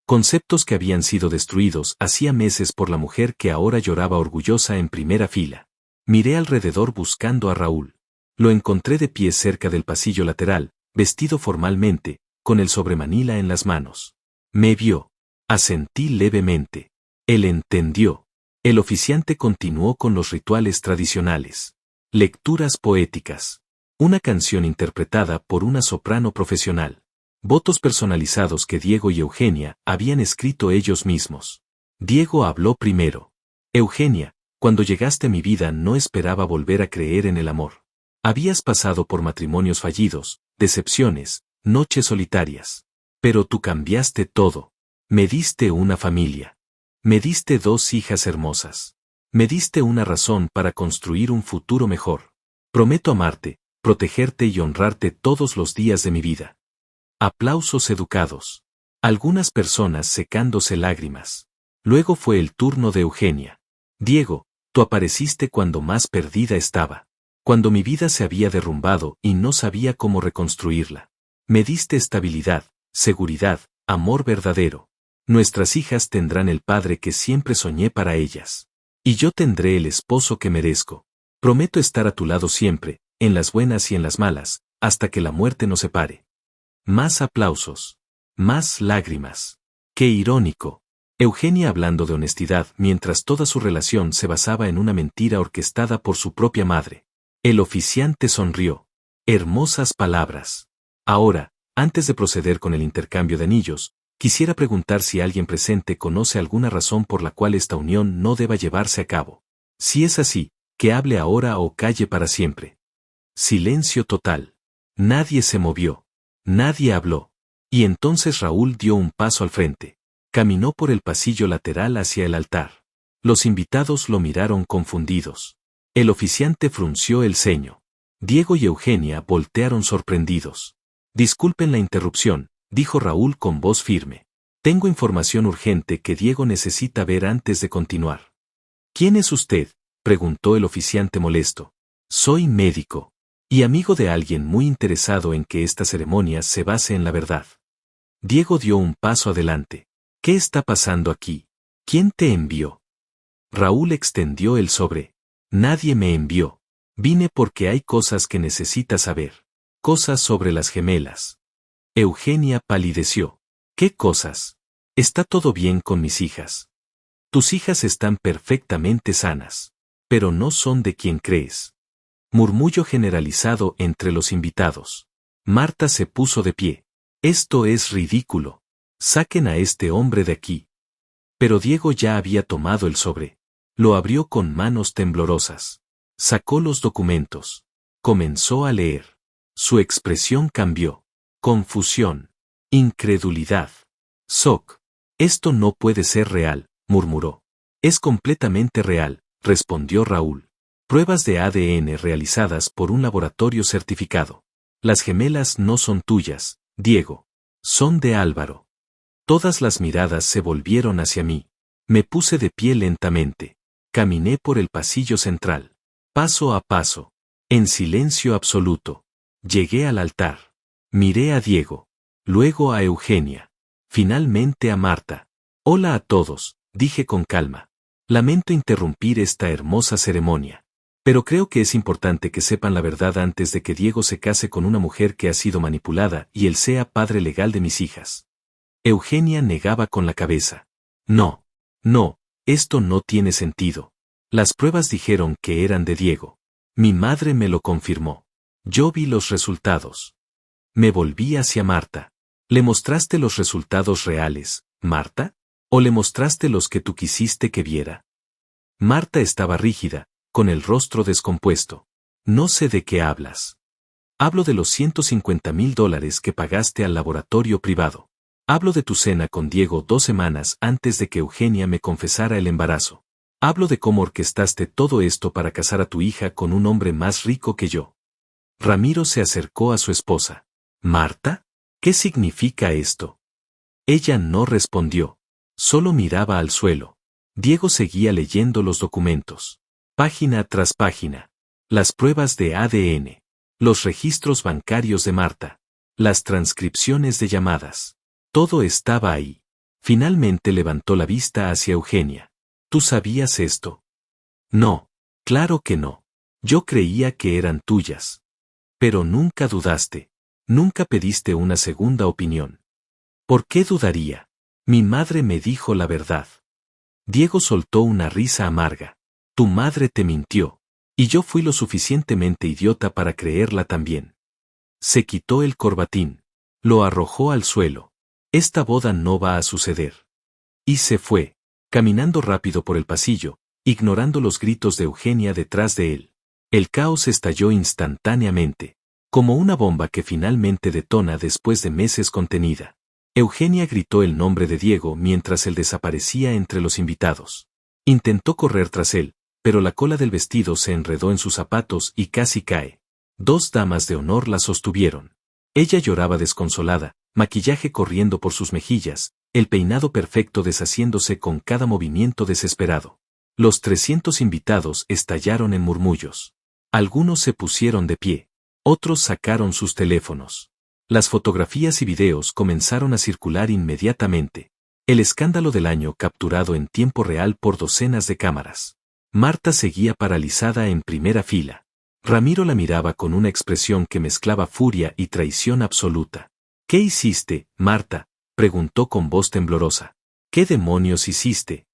Conceptos que habían sido destruidos hacía meses por la mujer que ahora lloraba orgullosa en primera fila. Miré alrededor buscando a Raúl. Lo encontré de pie cerca del pasillo lateral, vestido formalmente, con el sobremanila en las manos. Me vio. Asentí levemente. Él entendió. El oficiante continuó con los rituales tradicionales. Lecturas poéticas. Una canción interpretada por una soprano profesional. Votos personalizados que Diego y Eugenia habían escrito ellos mismos. Diego habló primero. Eugenia, cuando llegaste a mi vida no esperaba volver a creer en el amor. Habías pasado por matrimonios fallidos, decepciones, noches solitarias. Pero tú cambiaste todo. Me diste una familia. Me diste 2 hijas hermosas. Me diste una razón para construir un futuro mejor. Prometo amarte, protegerte y honrarte todos los días de mi vida. Aplausos educados. Algunas personas secándose lágrimas. Luego fue el turno de Eugenia. Diego, tú apareciste cuando más perdida estaba. Cuando mi vida se había derrumbado y no sabía cómo reconstruirla. Me diste estabilidad, seguridad, amor verdadero. Nuestras hijas tendrán el padre que siempre soñé para ellas. Y yo tendré el esposo que merezco. Prometo estar a tu lado siempre, en las buenas y en las malas, hasta que la muerte nos separe. Más aplausos. Más lágrimas. Qué irónico. Eugenia hablando de honestidad mientras toda su relación se basaba en una mentira orquestada por su propia madre. El oficiante sonrió. Hermosas palabras. Ahora, antes de proceder con el intercambio de anillos, Quisiera preguntar si alguien presente conoce alguna razón por la cual esta unión no deba llevarse a cabo. Si es así, que hable ahora o calle para siempre. Silencio total. Nadie se movió. Nadie habló. Y entonces Raúl dio un paso al frente. Caminó por el pasillo lateral hacia el altar. Los invitados lo miraron confundidos. El oficiante frunció el ceño. Diego y Eugenia voltearon sorprendidos. Disculpen la interrupción, dijo Raúl con voz firme. Tengo información urgente que Diego necesita ver antes de continuar. ¿Quién es usted?, preguntó el oficiante molesto. Soy médico. Y amigo de alguien muy interesado en que esta ceremonia se base en la verdad. Diego dio un paso adelante. ¿Qué está pasando aquí? ¿Quién te envió? Raúl extendió el sobre. Nadie me envió. Vine porque hay cosas que necesitas saber. Cosas sobre las gemelas. Eugenia palideció. ¿Qué cosas? Está todo bien con mis hijas. Tus hijas están perfectamente sanas. Pero no son de quien crees. Murmullo generalizado entre los invitados. Marta se puso de pie. Esto es ridículo. Saquen a este hombre de aquí. Pero Diego ya había tomado el sobre. Lo abrió con manos temblorosas. Sacó los documentos. Comenzó a leer. Su expresión cambió. Confusión. Incredulidad. Shock. Esto no puede ser real, murmuró. Es completamente real, respondió Raúl. Pruebas de ADN realizadas por un laboratorio certificado. Las gemelas no son tuyas, Diego. Son de Álvaro. Todas las miradas se volvieron hacia mí. Me puse de pie lentamente. Caminé por el pasillo central. Paso a paso. En silencio absoluto. Llegué al altar. Miré a Diego. Luego a Eugenia. Finalmente a Marta. Hola a todos, dije con calma. Lamento interrumpir esta hermosa ceremonia. Pero creo que es importante que sepan la verdad antes de que Diego se case con una mujer que ha sido manipulada y él sea padre legal de mis hijas. Eugenia negaba con la cabeza. No, esto no tiene sentido. Las pruebas dijeron que eran de Diego. Mi madre me lo confirmó. Yo vi los resultados. Me volví hacia Marta. ¿Le mostraste los resultados reales, Marta? ¿O le mostraste los que tú quisiste que viera? Marta estaba rígida, con el rostro descompuesto. No sé de qué hablas. Hablo de los $150,000 que pagaste al laboratorio privado. Hablo de tu cena con Diego 2 semanas antes de que Eugenia me confesara el embarazo. Hablo de cómo orquestaste todo esto para casar a tu hija con un hombre más rico que yo. Ramiro se acercó a su esposa. ¿Marta? ¿Qué significa esto? Ella no respondió. Solo miraba al suelo. Diego seguía leyendo los documentos. Página tras página. Las pruebas de ADN. Los registros bancarios de Marta. Las transcripciones de llamadas. Todo estaba ahí. Finalmente levantó la vista hacia Eugenia. ¿Tú sabías esto? No, claro que no. Yo creía que eran tuyas. Pero nunca dudaste. Nunca pediste una segunda opinión. ¿Por qué dudaría? Mi madre me dijo la verdad. Diego soltó una risa amarga. Tu madre te mintió. Y yo fui lo suficientemente idiota para creerla también. Se quitó el corbatín. Lo arrojó al suelo. Esta boda no va a suceder. Y se fue, caminando rápido por el pasillo, ignorando los gritos de Eugenia detrás de él. El caos estalló instantáneamente, como una bomba que finalmente detona después de meses contenida. Eugenia gritó el nombre de Diego mientras él desaparecía entre los invitados. Intentó correr tras él, pero la cola del vestido se enredó en sus zapatos y casi cae. 2 damas de honor la sostuvieron. Ella lloraba desconsolada, maquillaje corriendo por sus mejillas, el peinado perfecto deshaciéndose con cada movimiento desesperado. Los 300 invitados estallaron en murmullos. Algunos se pusieron de pie. Otros sacaron sus teléfonos. Las fotografías y videos comenzaron a circular inmediatamente. El escándalo del año capturado en tiempo real por docenas de cámaras. Marta seguía paralizada en primera fila. Ramiro la miraba con una expresión que mezclaba furia y traición absoluta. ¿Qué hiciste, Marta?, preguntó con voz temblorosa. ¿Qué demonios hiciste?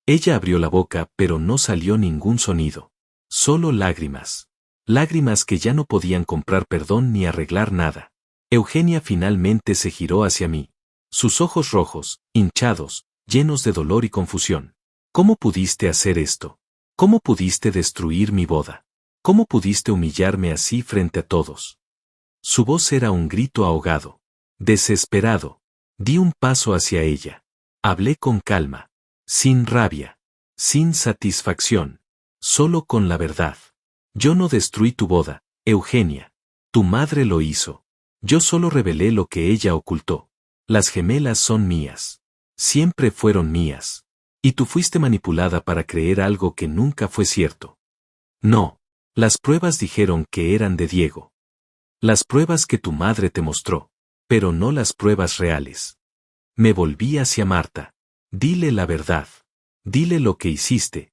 Ella abrió la boca pero no salió ningún sonido. Solo lágrimas. Lágrimas que ya no podían comprar perdón ni arreglar nada. Eugenia finalmente se giró hacia mí. sus ojos rojos, hinchados, llenos de dolor y confusión. ¿Cómo pudiste hacer esto? ¿Cómo pudiste destruir mi boda? ¿Cómo pudiste humillarme así frente a todos? Su voz era un grito ahogado. Desesperado. Di un paso hacia ella. Hablé con calma. Sin rabia. Sin satisfacción. Solo con la verdad. Yo no destruí tu boda, Eugenia. Tu madre lo hizo. Yo solo revelé lo que ella ocultó. Las gemelas son mías. Siempre fueron mías. Y tú fuiste manipulada para creer algo que nunca fue cierto. No. Las pruebas dijeron que eran de Diego. Las pruebas que tu madre te mostró. Pero no las pruebas reales. Me volví hacia Marta. Dile la verdad. Dile lo que hiciste.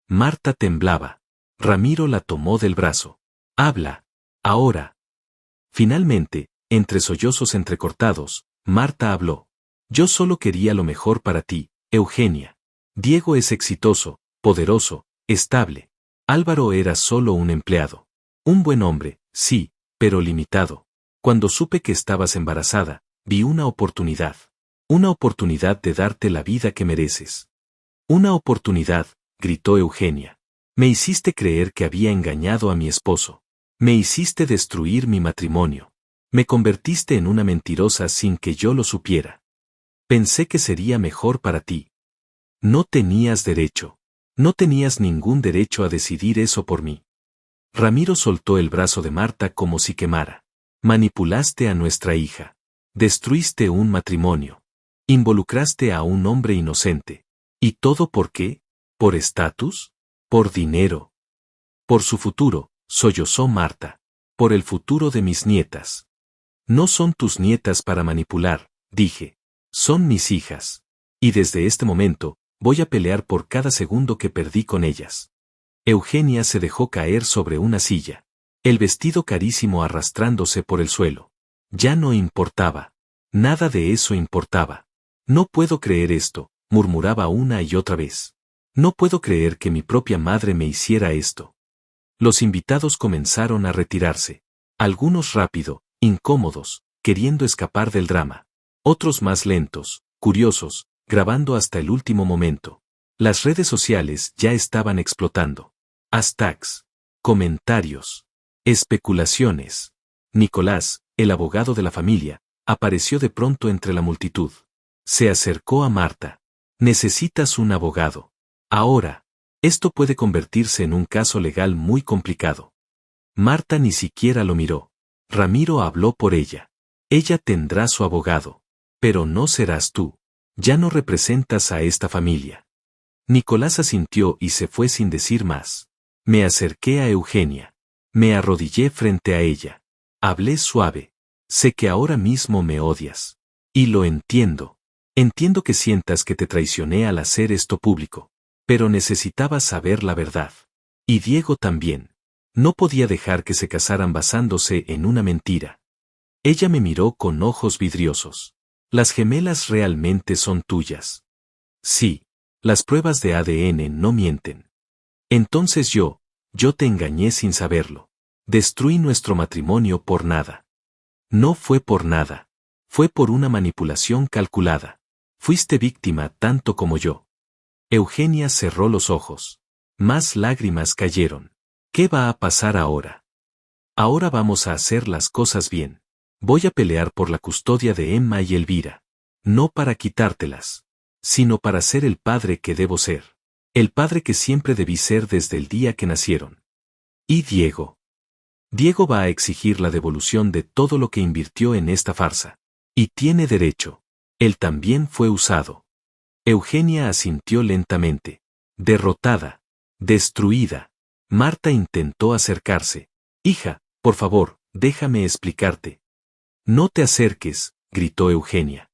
Marta temblaba. Ramiro la tomó del brazo. Habla. Ahora. Finalmente, entre sollozos entrecortados, Marta habló. Yo solo quería lo mejor para ti, Eugenia. Diego es exitoso, poderoso, estable. Álvaro era solo un empleado. Un buen hombre, sí, pero limitado. Cuando supe que estabas embarazada, vi una oportunidad. Una oportunidad de darte la vida que mereces. Una oportunidad, gritó Eugenia. Me hiciste creer que había engañado a mi esposo. Me hiciste destruir mi matrimonio. Me convertiste en una mentirosa sin que yo lo supiera. Pensé que sería mejor para ti. No tenías derecho. No tenías ningún derecho a decidir eso por mí. Ramiro soltó el brazo de Marta como si quemara. Manipulaste a nuestra hija. Destruiste un matrimonio. Involucraste a un hombre inocente. ¿Y todo por qué? ¿Por estatus? ¿Por dinero? Por su futuro, sollozó Marta. Por el futuro de mis nietas. No son tus nietas para manipular, dije. Son mis hijas. Y desde este momento, voy a pelear por cada segundo que perdí con ellas. Eugenia se dejó caer sobre una silla. El vestido carísimo arrastrándose por el suelo. Ya no importaba. Nada de eso importaba. No puedo creer esto, murmuraba una y otra vez. No puedo creer que mi propia madre me hiciera esto. Los invitados comenzaron a retirarse. Algunos rápido, incómodos, queriendo escapar del drama. Otros más lentos, curiosos, grabando hasta el último momento. Las redes sociales ya estaban explotando. Hashtags, comentarios, especulaciones. Nicolás, el abogado de la familia, apareció de pronto entre la multitud. Se acercó a Marta. Necesitas un abogado. Ahora. Esto puede convertirse en un caso legal muy complicado. Marta ni siquiera lo miró. Ramiro habló por ella. Ella tendrá su abogado. Pero no serás tú. Ya no representas a esta familia. Nicolás asintió y se fue sin decir más. Me acerqué a Eugenia. Me arrodillé frente a ella. Hablé suave. Sé que ahora mismo me odias. Y lo entiendo. Entiendo que sientas que te traicioné al hacer esto público. Pero necesitaba saber la verdad. Y Diego también. No podía dejar que se casaran basándose en una mentira. Ella me miró con ojos vidriosos. Las gemelas realmente son tuyas. Sí. Las pruebas de ADN no mienten. Entonces yo te engañé sin saberlo. Destruí nuestro matrimonio por nada. No fue por nada. Fue por una manipulación calculada. Fuiste víctima tanto como yo. Eugenia cerró los ojos. Más lágrimas cayeron. ¿Qué va a pasar ahora? Ahora vamos a hacer las cosas bien. Voy a pelear por la custodia de Emma y Elvira. No para quitártelas, sino para ser el padre que debo ser. El padre que siempre debí ser desde el día que nacieron. ¿Y Diego? Diego va a exigir la devolución de todo lo que invirtió en esta farsa. Y tiene derecho. Él también fue usado. Eugenia asintió lentamente. Derrotada. Destruida. Marta intentó acercarse. Hija, por favor, déjame explicarte. No te acerques, gritó Eugenia.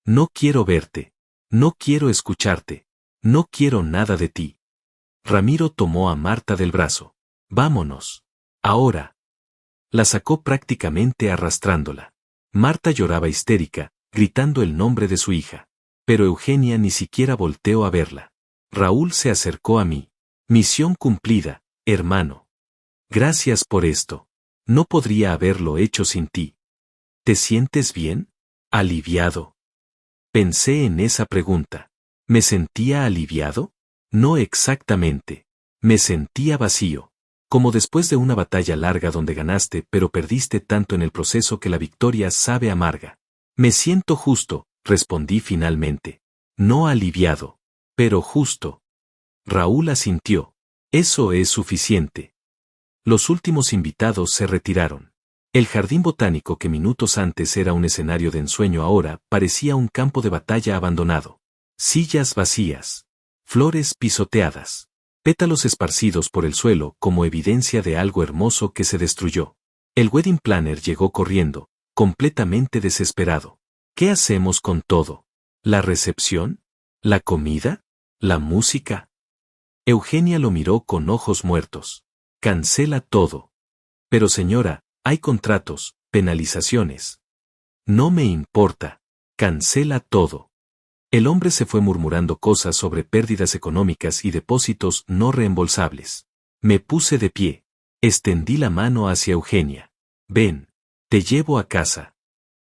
No quiero verte. No quiero escucharte. No quiero nada de ti. Ramiro tomó a Marta del brazo. Vámonos. Ahora. La sacó prácticamente arrastrándola. Marta lloraba histérica, gritando el nombre de su hija. Pero Eugenia ni siquiera volteó a verla. Raúl se acercó a mí. Misión cumplida, hermano. Gracias por esto. No podría haberlo hecho sin ti. ¿Te sientes bien? Aliviado. Pensé en esa pregunta. ¿Me sentía aliviado? No exactamente. Me sentía vacío. Como después de una batalla larga donde ganaste pero perdiste tanto en el proceso que la victoria sabe amarga. Me siento justo, respondí finalmente. No aliviado, pero justo. Raúl asintió. Eso es suficiente. Los últimos invitados se retiraron. El jardín botánico que minutos antes era un escenario de ensueño ahora parecía un campo de batalla abandonado. Sillas vacías. Flores pisoteadas. Pétalos esparcidos por el suelo como evidencia de algo hermoso que se destruyó. El wedding planner llegó corriendo, completamente desesperado. ¿Qué hacemos con todo? ¿La recepción? ¿La comida? ¿La música? Eugenia lo miró con ojos muertos. Cancela todo. Pero señora, hay contratos, penalizaciones. No me importa. Cancela todo. El hombre se fue murmurando cosas sobre pérdidas económicas y depósitos no reembolsables. Me puse de pie. Extendí la mano hacia Eugenia. Ven. Te llevo a casa.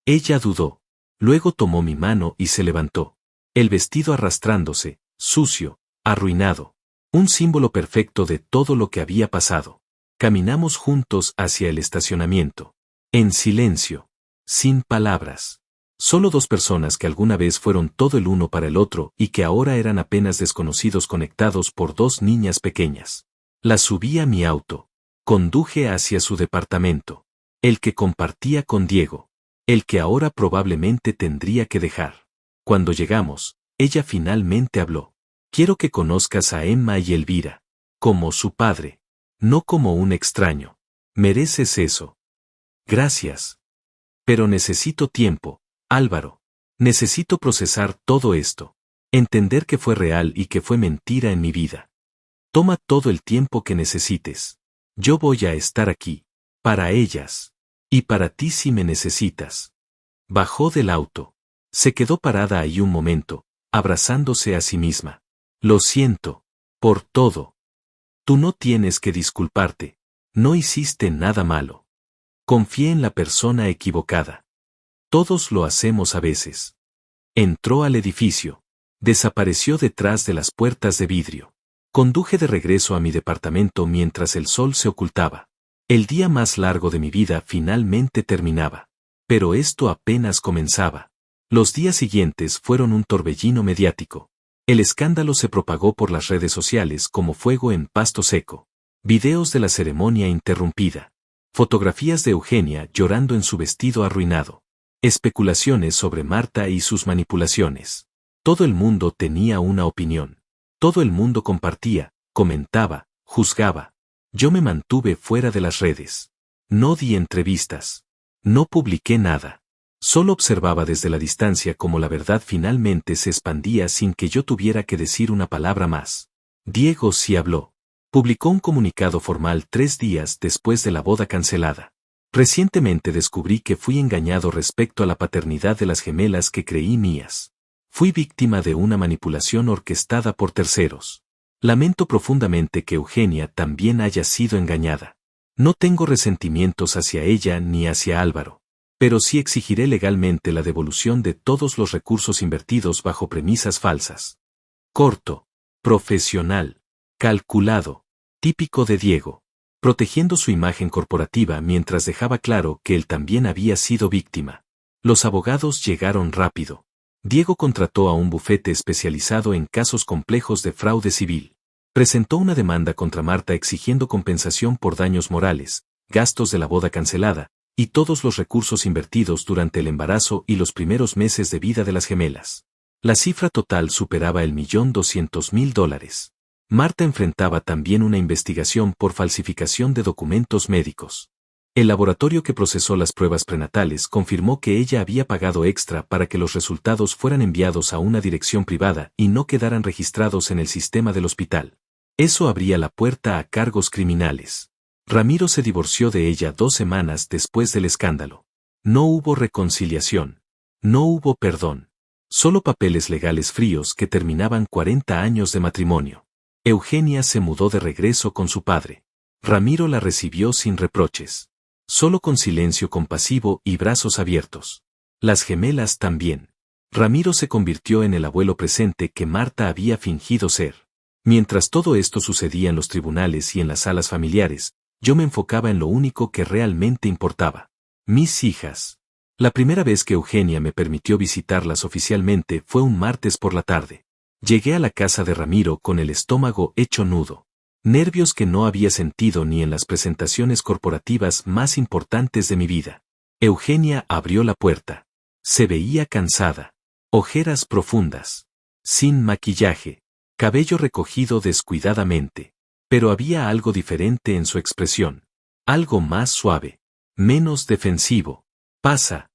Ella dudó. Luego tomó mi mano y se levantó. El vestido arrastrándose, sucio, arruinado. Un símbolo perfecto de todo lo que había pasado. Caminamos juntos hacia el estacionamiento. En silencio. Sin palabras. Solo dos personas que alguna vez fueron todo el uno para el otro y que ahora eran apenas desconocidos conectados por dos niñas pequeñas. La subí a mi auto. Conduje hacia su departamento. El que compartía con Diego. El que ahora probablemente tendría que dejar. Cuando llegamos, ella finalmente habló. Quiero que conozcas a Emma y Elvira. Como su padre. No como un extraño. Mereces eso. Gracias. Pero necesito tiempo, Álvaro. Necesito procesar todo esto. Entender que fue real y que fue mentira en mi vida. Toma todo el tiempo que necesites. Yo voy a estar aquí. Para ellas. Y para ti si me necesitas. Bajó del auto. Se quedó parada ahí un momento, abrazándose a sí misma. Lo siento. Por todo. Tú no tienes que disculparte. No hiciste nada malo. Confié en la persona equivocada. Todos lo hacemos a veces. Entró al edificio. Desapareció detrás de las puertas de vidrio. Conduje de regreso a mi departamento mientras el sol se ocultaba. El día más largo de mi vida finalmente terminaba. Pero esto apenas comenzaba. Los días siguientes fueron un torbellino mediático. El escándalo se propagó por las redes sociales como fuego en pasto seco. Videos de la ceremonia interrumpida. Fotografías de Eugenia llorando en su vestido arruinado. Especulaciones sobre Marta y sus manipulaciones. Todo el mundo tenía una opinión. Todo el mundo compartía, comentaba, juzgaba. Yo me mantuve fuera de las redes. No di entrevistas. No publiqué nada. Solo observaba desde la distancia cómo la verdad finalmente se expandía sin que yo tuviera que decir una palabra más. Diego sí habló. Publicó un comunicado formal 3 días después de la boda cancelada. Recientemente descubrí que fui engañado respecto a la paternidad de las gemelas que creí mías. Fui víctima de una manipulación orquestada por terceros. Lamento profundamente que Eugenia también haya sido engañada. No tengo resentimientos hacia ella ni hacia Álvaro. Pero sí exigiré legalmente la devolución de todos los recursos invertidos bajo premisas falsas. Corto, profesional, calculado, típico de Diego, protegiendo su imagen corporativa mientras dejaba claro que él también había sido víctima. Los abogados llegaron rápido. Diego contrató a un bufete especializado en casos complejos de fraude civil. Presentó una demanda contra Marta exigiendo compensación por daños morales, gastos de la boda cancelada, y todos los recursos invertidos durante el embarazo y los primeros meses de vida de las gemelas. La cifra total superaba el $1.200.000. Marta enfrentaba también una investigación por falsificación de documentos médicos. El laboratorio que procesó las pruebas prenatales confirmó que ella había pagado extra para que los resultados fueran enviados a una dirección privada y no quedaran registrados en el sistema del hospital. Eso abría la puerta a cargos criminales. Ramiro se divorció de ella 2 semanas después del escándalo. No hubo reconciliación. No hubo perdón. Solo papeles legales fríos que terminaban 40 años de matrimonio. Eugenia se mudó de regreso con su padre. Ramiro la recibió sin reproches. Solo con silencio compasivo y brazos abiertos. Las gemelas también. Ramiro se convirtió en el abuelo presente que Marta había fingido ser. Mientras todo esto sucedía en los tribunales y en las salas familiares, yo me enfocaba en lo único que realmente importaba. Mis hijas. La primera vez que Eugenia me permitió visitarlas oficialmente fue un martes por la tarde. Llegué a la casa de Ramiro con el estómago hecho nudo. Nervios que no había sentido ni en las presentaciones corporativas más importantes de mi vida. Eugenia abrió la puerta. Se veía cansada. Ojeras profundas. Sin maquillaje. Cabello recogido descuidadamente. Pero había algo diferente en su expresión. Algo más suave. Menos defensivo. Pasa.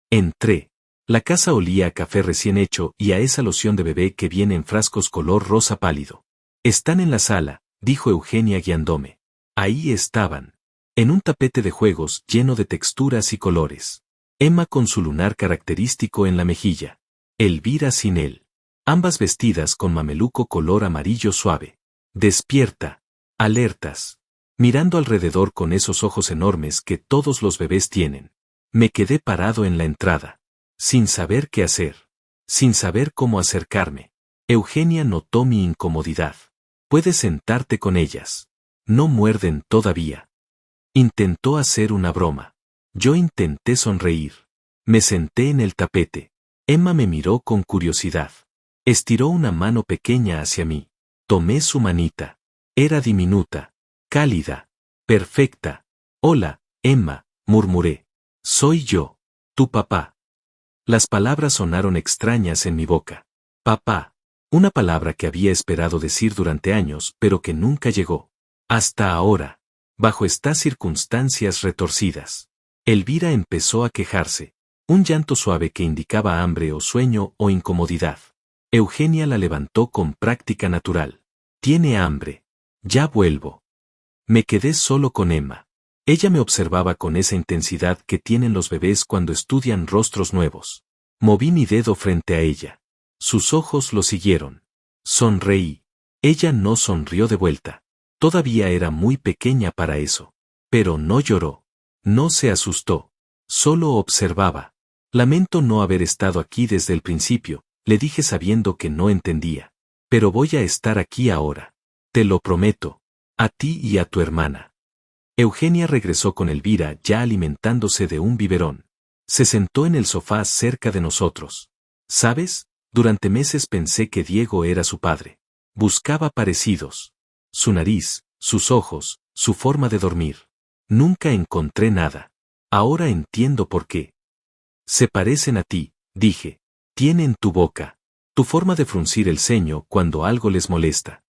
Entré. La casa olía a café recién hecho y a esa loción de bebé que viene en frascos color rosa pálido. Están en la sala, dijo Eugenia guiándome. Ahí estaban. En un tapete de juegos lleno de texturas y colores. Emma con su lunar característico en la mejilla. Elvira sin él. Ambas vestidas con mameluco color amarillo suave. Despierta. Alertas. Mirando alrededor con esos ojos enormes que todos los bebés tienen. Me quedé parado en la entrada. Sin saber qué hacer. Sin saber cómo acercarme. Eugenia notó mi incomodidad. Puedes sentarte con ellas. No muerden todavía. Intentó hacer una broma. Yo intenté sonreír. Me senté en el tapete. Emma me miró con curiosidad. Estiró una mano pequeña hacia mí. Tomé su manita. Era diminuta. Cálida. Perfecta. Hola, Emma, murmuré. Soy yo. Tu papá. Las palabras sonaron extrañas en mi boca. Papá. Una palabra que había esperado decir durante años, pero que nunca llegó. Hasta ahora. Bajo estas circunstancias retorcidas. Elvira empezó a quejarse. Un llanto suave que indicaba hambre o sueño o incomodidad. Eugenia la levantó con práctica natural. Tiene hambre. Ya vuelvo. Me quedé solo con Emma. Ella me observaba con esa intensidad que tienen los bebés cuando estudian rostros nuevos. Moví mi dedo frente a ella. Sus ojos lo siguieron. Sonreí. Ella no sonrió de vuelta. Todavía era muy pequeña para eso. Pero no lloró. No se asustó. Solo observaba. Lamento no haber estado aquí desde el principio, le dije sabiendo que no entendía. Pero voy a estar aquí ahora. Te lo prometo. A ti y a tu hermana. Eugenia regresó con Elvira ya alimentándose de un biberón. Se sentó en el sofá cerca de nosotros. ¿Sabes? Durante meses pensé que Diego era su padre. Buscaba parecidos. Su nariz, sus ojos, su forma de dormir. Nunca encontré nada. Ahora entiendo por qué. Se parecen a ti, dije. Tienen tu boca. Tu forma de fruncir el ceño cuando algo les molesta.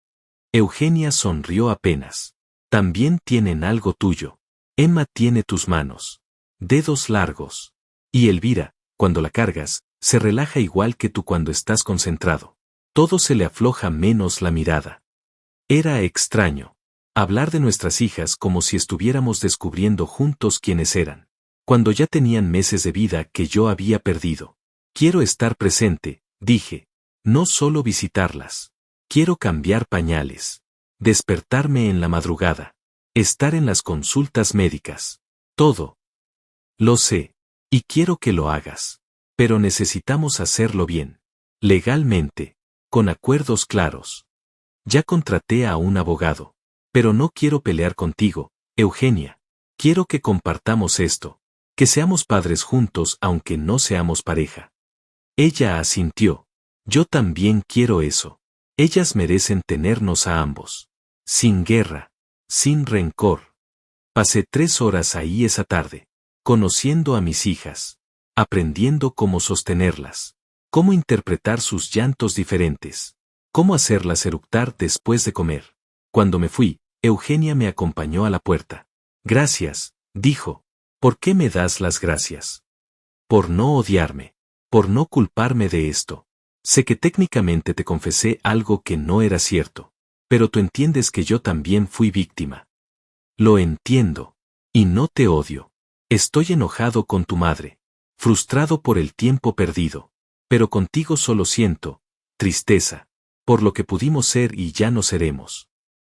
Eugenia sonrió apenas. También tienen algo tuyo. Emma tiene tus manos. Dedos largos. Y Elvira, cuando la cargas, se relaja igual que tú cuando estás concentrado. Todo se le afloja menos la mirada. Era extraño. Hablar de nuestras hijas como si estuviéramos descubriendo juntos quiénes eran. Cuando ya tenían meses de vida que yo había perdido. Quiero estar presente, dije. No solo visitarlas. Quiero cambiar pañales. Despertarme en la madrugada. Estar en las consultas médicas. Todo. Lo sé. Y quiero que lo hagas. Pero necesitamos hacerlo bien. Legalmente. Con acuerdos claros. Ya contraté a un abogado. Pero no quiero pelear contigo, Eugenia. Quiero que compartamos esto. Que seamos padres juntos aunque no seamos pareja. Ella asintió. Yo también quiero eso. Ellas merecen tenernos a ambos. Sin guerra. Sin rencor. Pasé 3 horas ahí esa tarde. Conociendo a mis hijas. Aprendiendo cómo sostenerlas. Cómo interpretar sus llantos diferentes. Cómo hacerlas eructar después de comer. Cuando me fui, Eugenia me acompañó a la puerta. Gracias, dijo. ¿Por qué me das las gracias? Por no odiarme. Por no culparme de esto. Sé que técnicamente te confesé algo que no era cierto. Pero tú entiendes que yo también fui víctima. Lo entiendo. Y no te odio. Estoy enojado con tu madre. Frustrado por el tiempo perdido. Pero contigo solo siento tristeza. Por lo que pudimos ser y ya no seremos.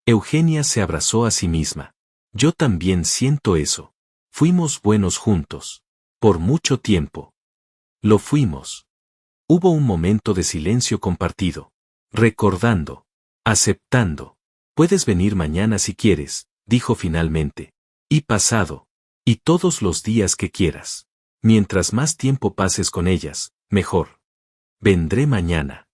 Eugenia se abrazó a sí misma. Yo también siento eso. Fuimos buenos juntos. Por mucho tiempo. Lo fuimos. Hubo un momento de silencio compartido. Recordando. Aceptando. Puedes venir mañana si quieres, dijo finalmente. Y pasado. Y todos los días que quieras. Mientras más tiempo pases con ellas, mejor. Vendré mañana.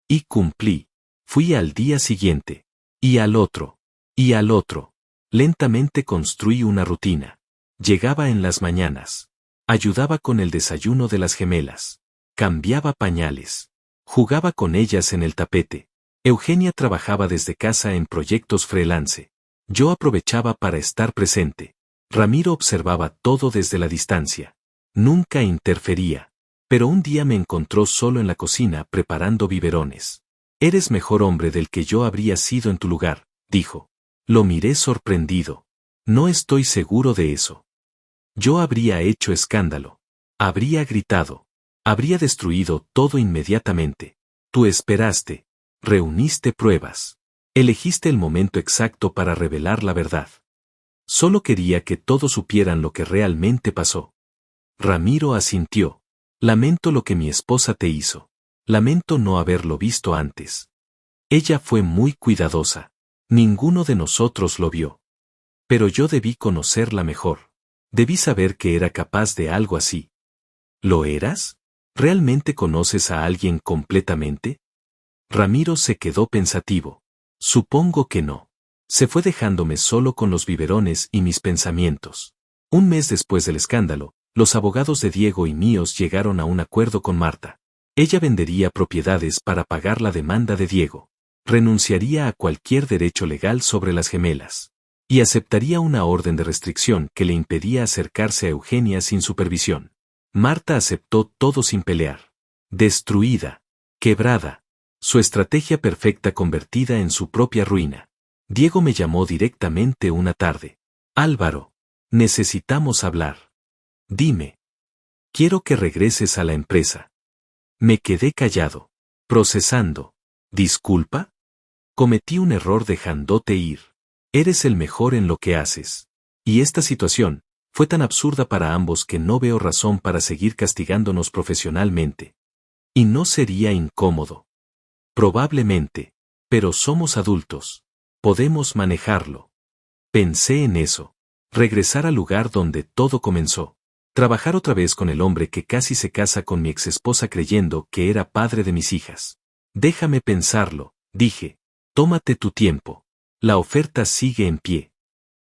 Y cumplí. Fui al día siguiente. Y al otro. Y al otro. Lentamente construí una rutina. Llegaba en las mañanas. Ayudaba con el desayuno de las gemelas. Cambiaba pañales. Jugaba con ellas en el tapete. Eugenia trabajaba desde casa en proyectos freelance. Yo aprovechaba para estar presente. Ramiro observaba todo desde la distancia. Nunca interfería. Pero un día me encontró solo en la cocina preparando biberones. Eres mejor hombre del que yo habría sido en tu lugar, dijo. Lo miré sorprendido. No estoy seguro de eso. Yo habría hecho escándalo. Habría gritado. Habría destruido todo inmediatamente. Tú esperaste. Reuniste pruebas. Elegiste el momento exacto para revelar la verdad. Solo quería que todos supieran lo que realmente pasó. Ramiro asintió. Lamento lo que mi esposa te hizo. Lamento no haberlo visto antes. Ella fue muy cuidadosa. Ninguno de nosotros lo vio. Pero yo debí conocerla mejor. Debí saber que era capaz de algo así. ¿Lo eras? ¿Realmente conoces a alguien completamente? Ramiro se quedó pensativo. Supongo que no. Se fue dejándome solo con los biberones y mis pensamientos. Un mes después del escándalo, los abogados de Diego y míos llegaron a un acuerdo con Marta. Ella vendería propiedades para pagar la demanda de Diego. Renunciaría a cualquier derecho legal sobre las gemelas. Y aceptaría una orden de restricción que le impedía acercarse a Eugenia sin supervisión. Marta aceptó todo sin pelear. Destruida. Quebrada. Su estrategia perfecta convertida en su propia ruina. Diego me llamó directamente una tarde. Álvaro. Necesitamos hablar. Dime. Quiero que regreses a la empresa. Me quedé callado. Procesando. ¿Disculpa? Cometí un error dejándote ir. Eres el mejor en lo que haces. Y esta situación fue tan absurda para ambos que no veo razón para seguir castigándonos profesionalmente. Y no sería incómodo. Probablemente. Pero somos adultos. Podemos manejarlo. Pensé en eso. Regresar al lugar donde todo comenzó. Trabajar otra vez con el hombre que casi se casa con mi exesposa creyendo que era padre de mis hijas. Déjame pensarlo, dije. Tómate tu tiempo. La oferta sigue en pie.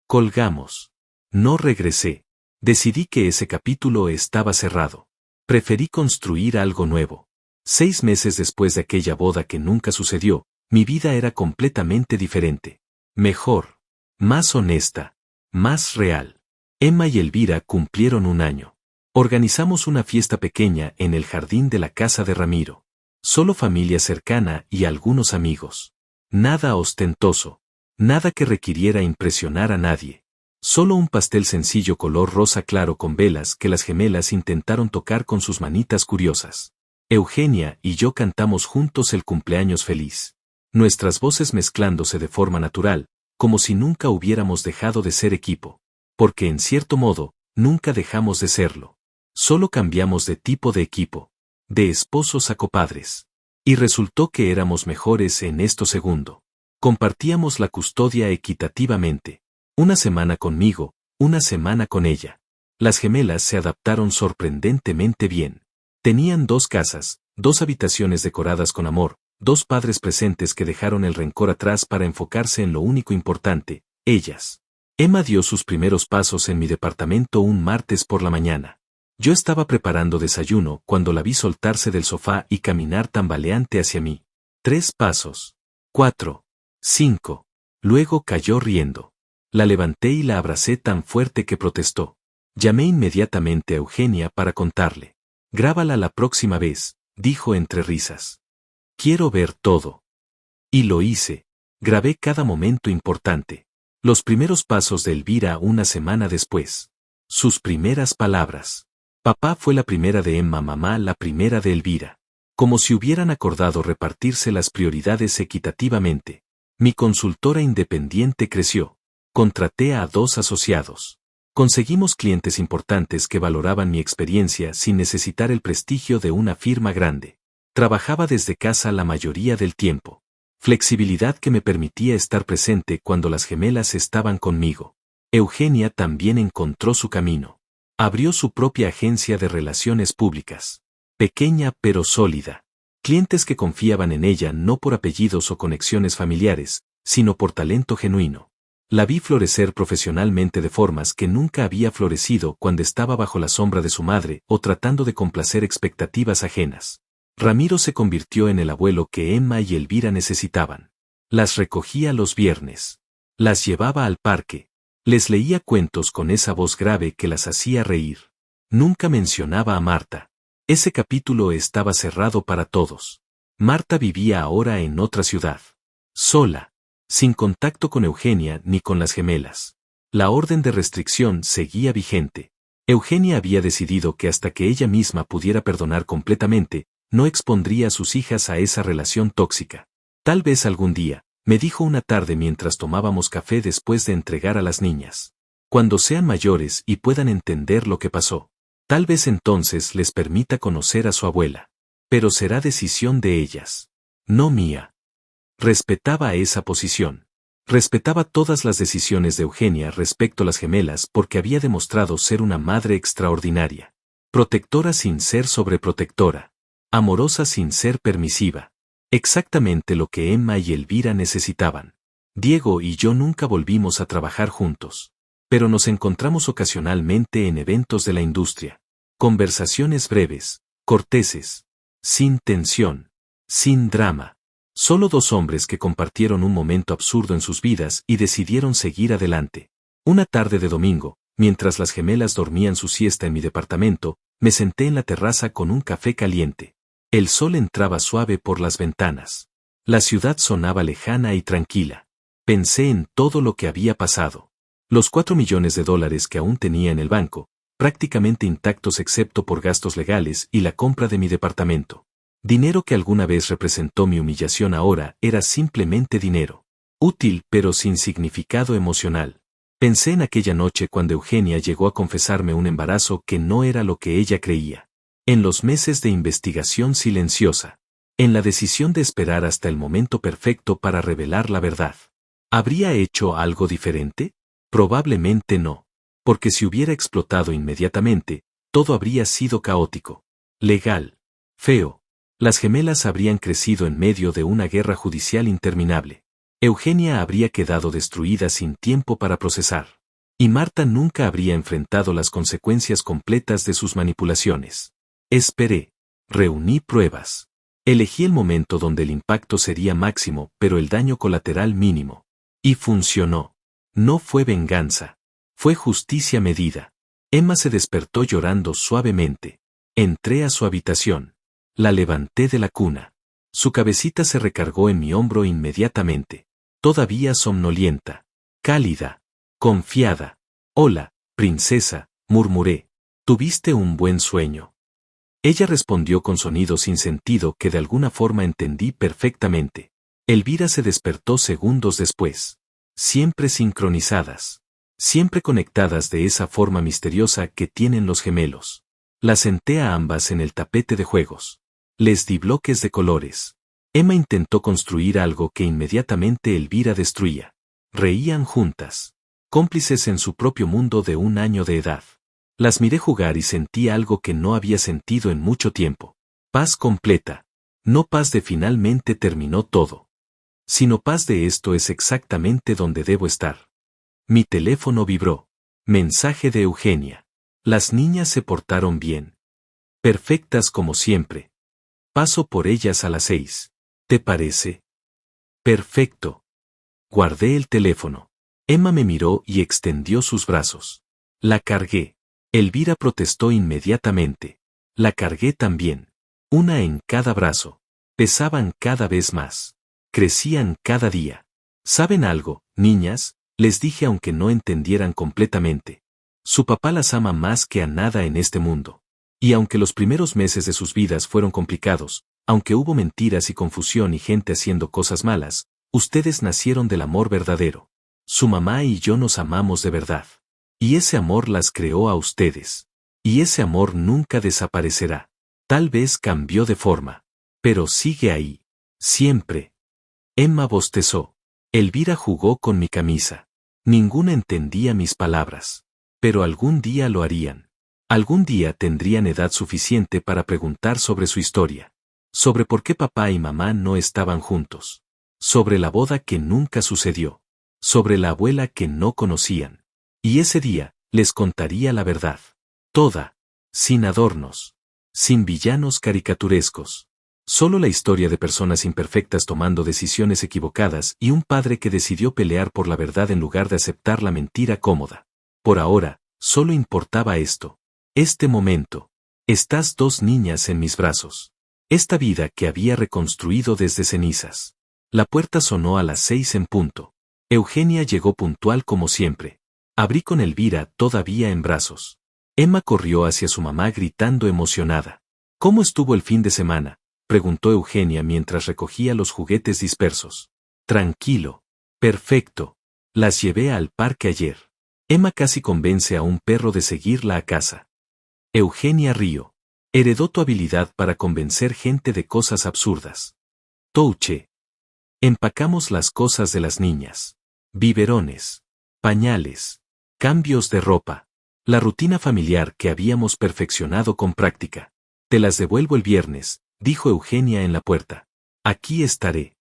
Colgamos. No regresé. Decidí que ese capítulo estaba cerrado. Preferí construir algo nuevo. 6 meses después de aquella boda que nunca sucedió, mi vida era completamente diferente. Mejor. Más honesta. Más real. Emma y Elvira cumplieron 1 año. Organizamos una fiesta pequeña en el jardín de la casa de Ramiro. Solo familia cercana y algunos amigos. Nada ostentoso. Nada que requiriera impresionar a nadie. Solo un pastel sencillo color rosa claro con velas que las gemelas intentaron tocar con sus manitas curiosas. Eugenia y yo cantamos juntos el cumpleaños feliz. Nuestras voces mezclándose de forma natural, como si nunca hubiéramos dejado de ser equipo. Porque en cierto modo, nunca dejamos de serlo. Solo cambiamos de tipo de equipo. De esposos a copadres. Y resultó que éramos mejores en esto segundo. Compartíamos la custodia equitativamente. 1 semana conmigo, 1 semana con ella. Las gemelas se adaptaron sorprendentemente bien. Tenían 2 casas, 2 habitaciones decoradas con amor, 2 padres presentes que dejaron el rencor atrás para enfocarse en lo único importante, ellas. Emma dio sus primeros pasos en mi departamento un martes por la mañana. Yo estaba preparando desayuno cuando la vi soltarse del sofá y caminar tambaleante hacia mí. 3 pasos. 4. 5. Luego cayó riendo. La levanté y la abracé tan fuerte que protestó. Llamé inmediatamente a Eugenia para contarle. Grábala la próxima vez, dijo entre risas. Quiero ver todo. Y lo hice. Grabé cada momento importante. Los primeros pasos de Elvira 1 semana después. Sus primeras palabras. Papá fue la primera de Emma, mamá la primera de Elvira. Como si hubieran acordado repartirse las prioridades equitativamente. Mi consultora independiente creció. Contraté a 2 asociados. Conseguimos clientes importantes que valoraban mi experiencia sin necesitar el prestigio de una firma grande. Trabajaba desde casa la mayoría del tiempo. Flexibilidad que me permitía estar presente cuando las gemelas estaban conmigo. Eugenia también encontró su camino. Abrió su propia agencia de relaciones públicas. Pequeña pero sólida. Clientes que confiaban en ella no por apellidos o conexiones familiares, sino por talento genuino. La vi florecer profesionalmente de formas que nunca había florecido cuando estaba bajo la sombra de su madre o tratando de complacer expectativas ajenas. Ramiro se convirtió en el abuelo que Emma y Elvira necesitaban. Las recogía los viernes. Las llevaba al parque. Les leía cuentos con esa voz grave que las hacía reír. Nunca mencionaba a Marta. Ese capítulo estaba cerrado para todos. Marta vivía ahora en otra ciudad. Sola. Sin contacto con Eugenia ni con las gemelas. La orden de restricción seguía vigente. Eugenia había decidido que hasta que ella misma pudiera perdonar completamente, no expondría a sus hijas a esa relación tóxica. Tal vez algún día, me dijo una tarde mientras tomábamos café después de entregar a las niñas. Cuando sean mayores y puedan entender lo que pasó. Tal vez entonces les permita conocer a su abuela. Pero será decisión de ellas. No mía. Respetaba esa posición. Respetaba todas las decisiones de Eugenia respecto a las gemelas porque había demostrado ser una madre extraordinaria. Protectora sin ser sobreprotectora. Amorosa sin ser permisiva. Exactamente lo que Emma y Elvira necesitaban. Diego y yo nunca volvimos a trabajar juntos. Pero nos encontramos ocasionalmente en eventos de la industria. Conversaciones breves, corteses. Sin tensión. Sin drama. Solo dos hombres que compartieron un momento absurdo en sus vidas y decidieron seguir adelante. Una tarde de domingo, mientras las gemelas dormían su siesta en mi departamento, me senté en la terraza con un café caliente. El sol entraba suave por las ventanas. La ciudad sonaba lejana y tranquila. Pensé en todo lo que había pasado. Los $4 millones que aún tenía en el banco, prácticamente intactos excepto por gastos legales y la compra de mi departamento. Dinero que alguna vez representó mi humillación ahora era simplemente dinero. Útil pero sin significado emocional. Pensé en aquella noche cuando Eugenia llegó a confesarme un embarazo que no era lo que ella creía. En los meses de investigación silenciosa. En la decisión de esperar hasta el momento perfecto para revelar la verdad. ¿Habría hecho algo diferente? Probablemente no. Porque si hubiera explotado inmediatamente, todo habría sido caótico. Legal. Feo. Las gemelas habrían crecido en medio de una guerra judicial interminable. Eugenia habría quedado destruida sin tiempo para procesar. Y Marta nunca habría enfrentado las consecuencias completas de sus manipulaciones. Esperé. Reuní pruebas. Elegí el momento donde el impacto sería máximo, pero el daño colateral mínimo. Y funcionó. No fue venganza. Fue justicia medida. Emma se despertó llorando suavemente. Entré a su habitación. La levanté de la cuna. Su cabecita se recargó en mi hombro inmediatamente. Todavía somnolienta. Cálida. Confiada. Hola, princesa, murmuré. ¿Tuviste un buen sueño? Ella respondió con sonido sin sentido que de alguna forma entendí perfectamente. Elvira se despertó segundos después. Siempre sincronizadas. Siempre conectadas de esa forma misteriosa que tienen los gemelos. Las senté a ambas en el tapete de juegos. Les di bloques de colores. Emma intentó construir algo que inmediatamente Elvira destruía. Reían juntas. Cómplices en su propio mundo de 1 año de edad. Las miré jugar y sentí algo que no había sentido en mucho tiempo. Paz completa. No paz de finalmente terminó todo. Sino paz de esto es exactamente donde debo estar. Mi teléfono vibró. Mensaje de Eugenia. Las niñas se portaron bien. Perfectas como siempre. Paso por ellas a las 6. ¿Te parece? Perfecto. Guardé el teléfono. Emma me miró y extendió sus brazos. La cargué. Elvira protestó inmediatamente. La cargué también. Una en cada brazo. Pesaban cada vez más. Crecían cada día. ¿Saben algo, niñas? Les dije aunque no entendieran completamente. Su papá las ama más que a nada en este mundo. Y aunque los primeros meses de sus vidas fueron complicados, aunque hubo mentiras y confusión y gente haciendo cosas malas, ustedes nacieron del amor verdadero. Su mamá y yo nos amamos de verdad. Y ese amor las creó a ustedes. Y ese amor nunca desaparecerá. Tal vez cambió de forma. Pero sigue ahí. Siempre. Emma bostezó. Elvira jugó con mi camisa. Ninguna entendía mis palabras. Pero algún día lo harían. Algún día tendrían edad suficiente para preguntar sobre su historia. Sobre por qué papá y mamá no estaban juntos. Sobre la boda que nunca sucedió. Sobre la abuela que no conocían. Y ese día, les contaría la verdad. Toda. Sin adornos. Sin villanos caricaturescos. Solo la historia de personas imperfectas tomando decisiones equivocadas y un padre que decidió pelear por la verdad en lugar de aceptar la mentira cómoda. Por ahora, solo importaba esto. Este momento. Estas dos niñas en mis brazos. Esta vida que había reconstruido desde cenizas. La puerta sonó a las 6 en punto. Eugenia llegó puntual como siempre. Abrí con Elvira todavía en brazos. Emma corrió hacia su mamá gritando emocionada. ¿Cómo estuvo el fin de semana?, preguntó Eugenia mientras recogía los juguetes dispersos. Tranquilo. Perfecto. Las llevé al parque ayer. Emma casi convence a un perro de seguirla a casa. Eugenia rió. Heredó tu habilidad para convencer gente de cosas absurdas. Touche. Empacamos las cosas de las niñas. Biberones. Pañales. Cambios de ropa. La rutina familiar que habíamos perfeccionado con práctica. Te las devuelvo el viernes, dijo Eugenia en la puerta. Aquí estaré.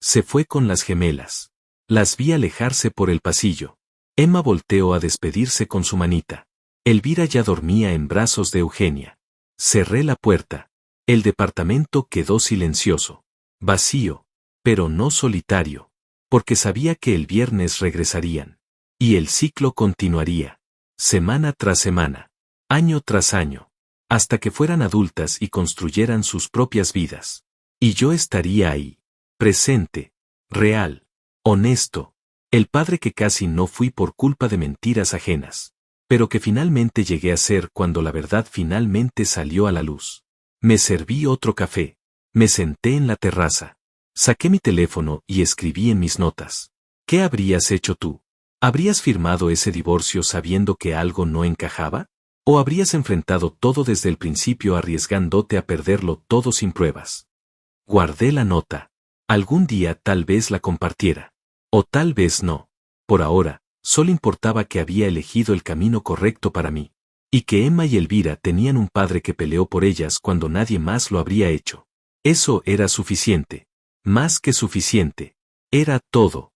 Se fue con las gemelas. Las vi alejarse por el pasillo. Emma volteó a despedirse con su manita. Elvira ya dormía en brazos de Eugenia. Cerré la puerta. El departamento quedó silencioso. Vacío. Pero no solitario. Porque sabía que el viernes regresarían. Y el ciclo continuaría. Semana tras semana. Año tras año. Hasta que fueran adultas y construyeran sus propias vidas. Y yo estaría ahí. Presente. Real. Honesto. El padre que casi no fui por culpa de mentiras ajenas. Pero que finalmente llegué a ser cuando la verdad finalmente salió a la luz. Me serví otro café. Me senté en la terraza. Saqué mi teléfono y escribí en mis notas. ¿Qué habrías hecho tú? ¿Habrías firmado ese divorcio sabiendo que algo no encajaba? ¿O habrías enfrentado todo desde el principio arriesgándote a perderlo todo sin pruebas? Guardé la nota. Algún día tal vez la compartiera. O tal vez no. Por ahora, solo importaba que había elegido el camino correcto para mí. Y que Emma y Elvira tenían un padre que peleó por ellas cuando nadie más lo habría hecho. Eso era suficiente. Más que suficiente. Era todo.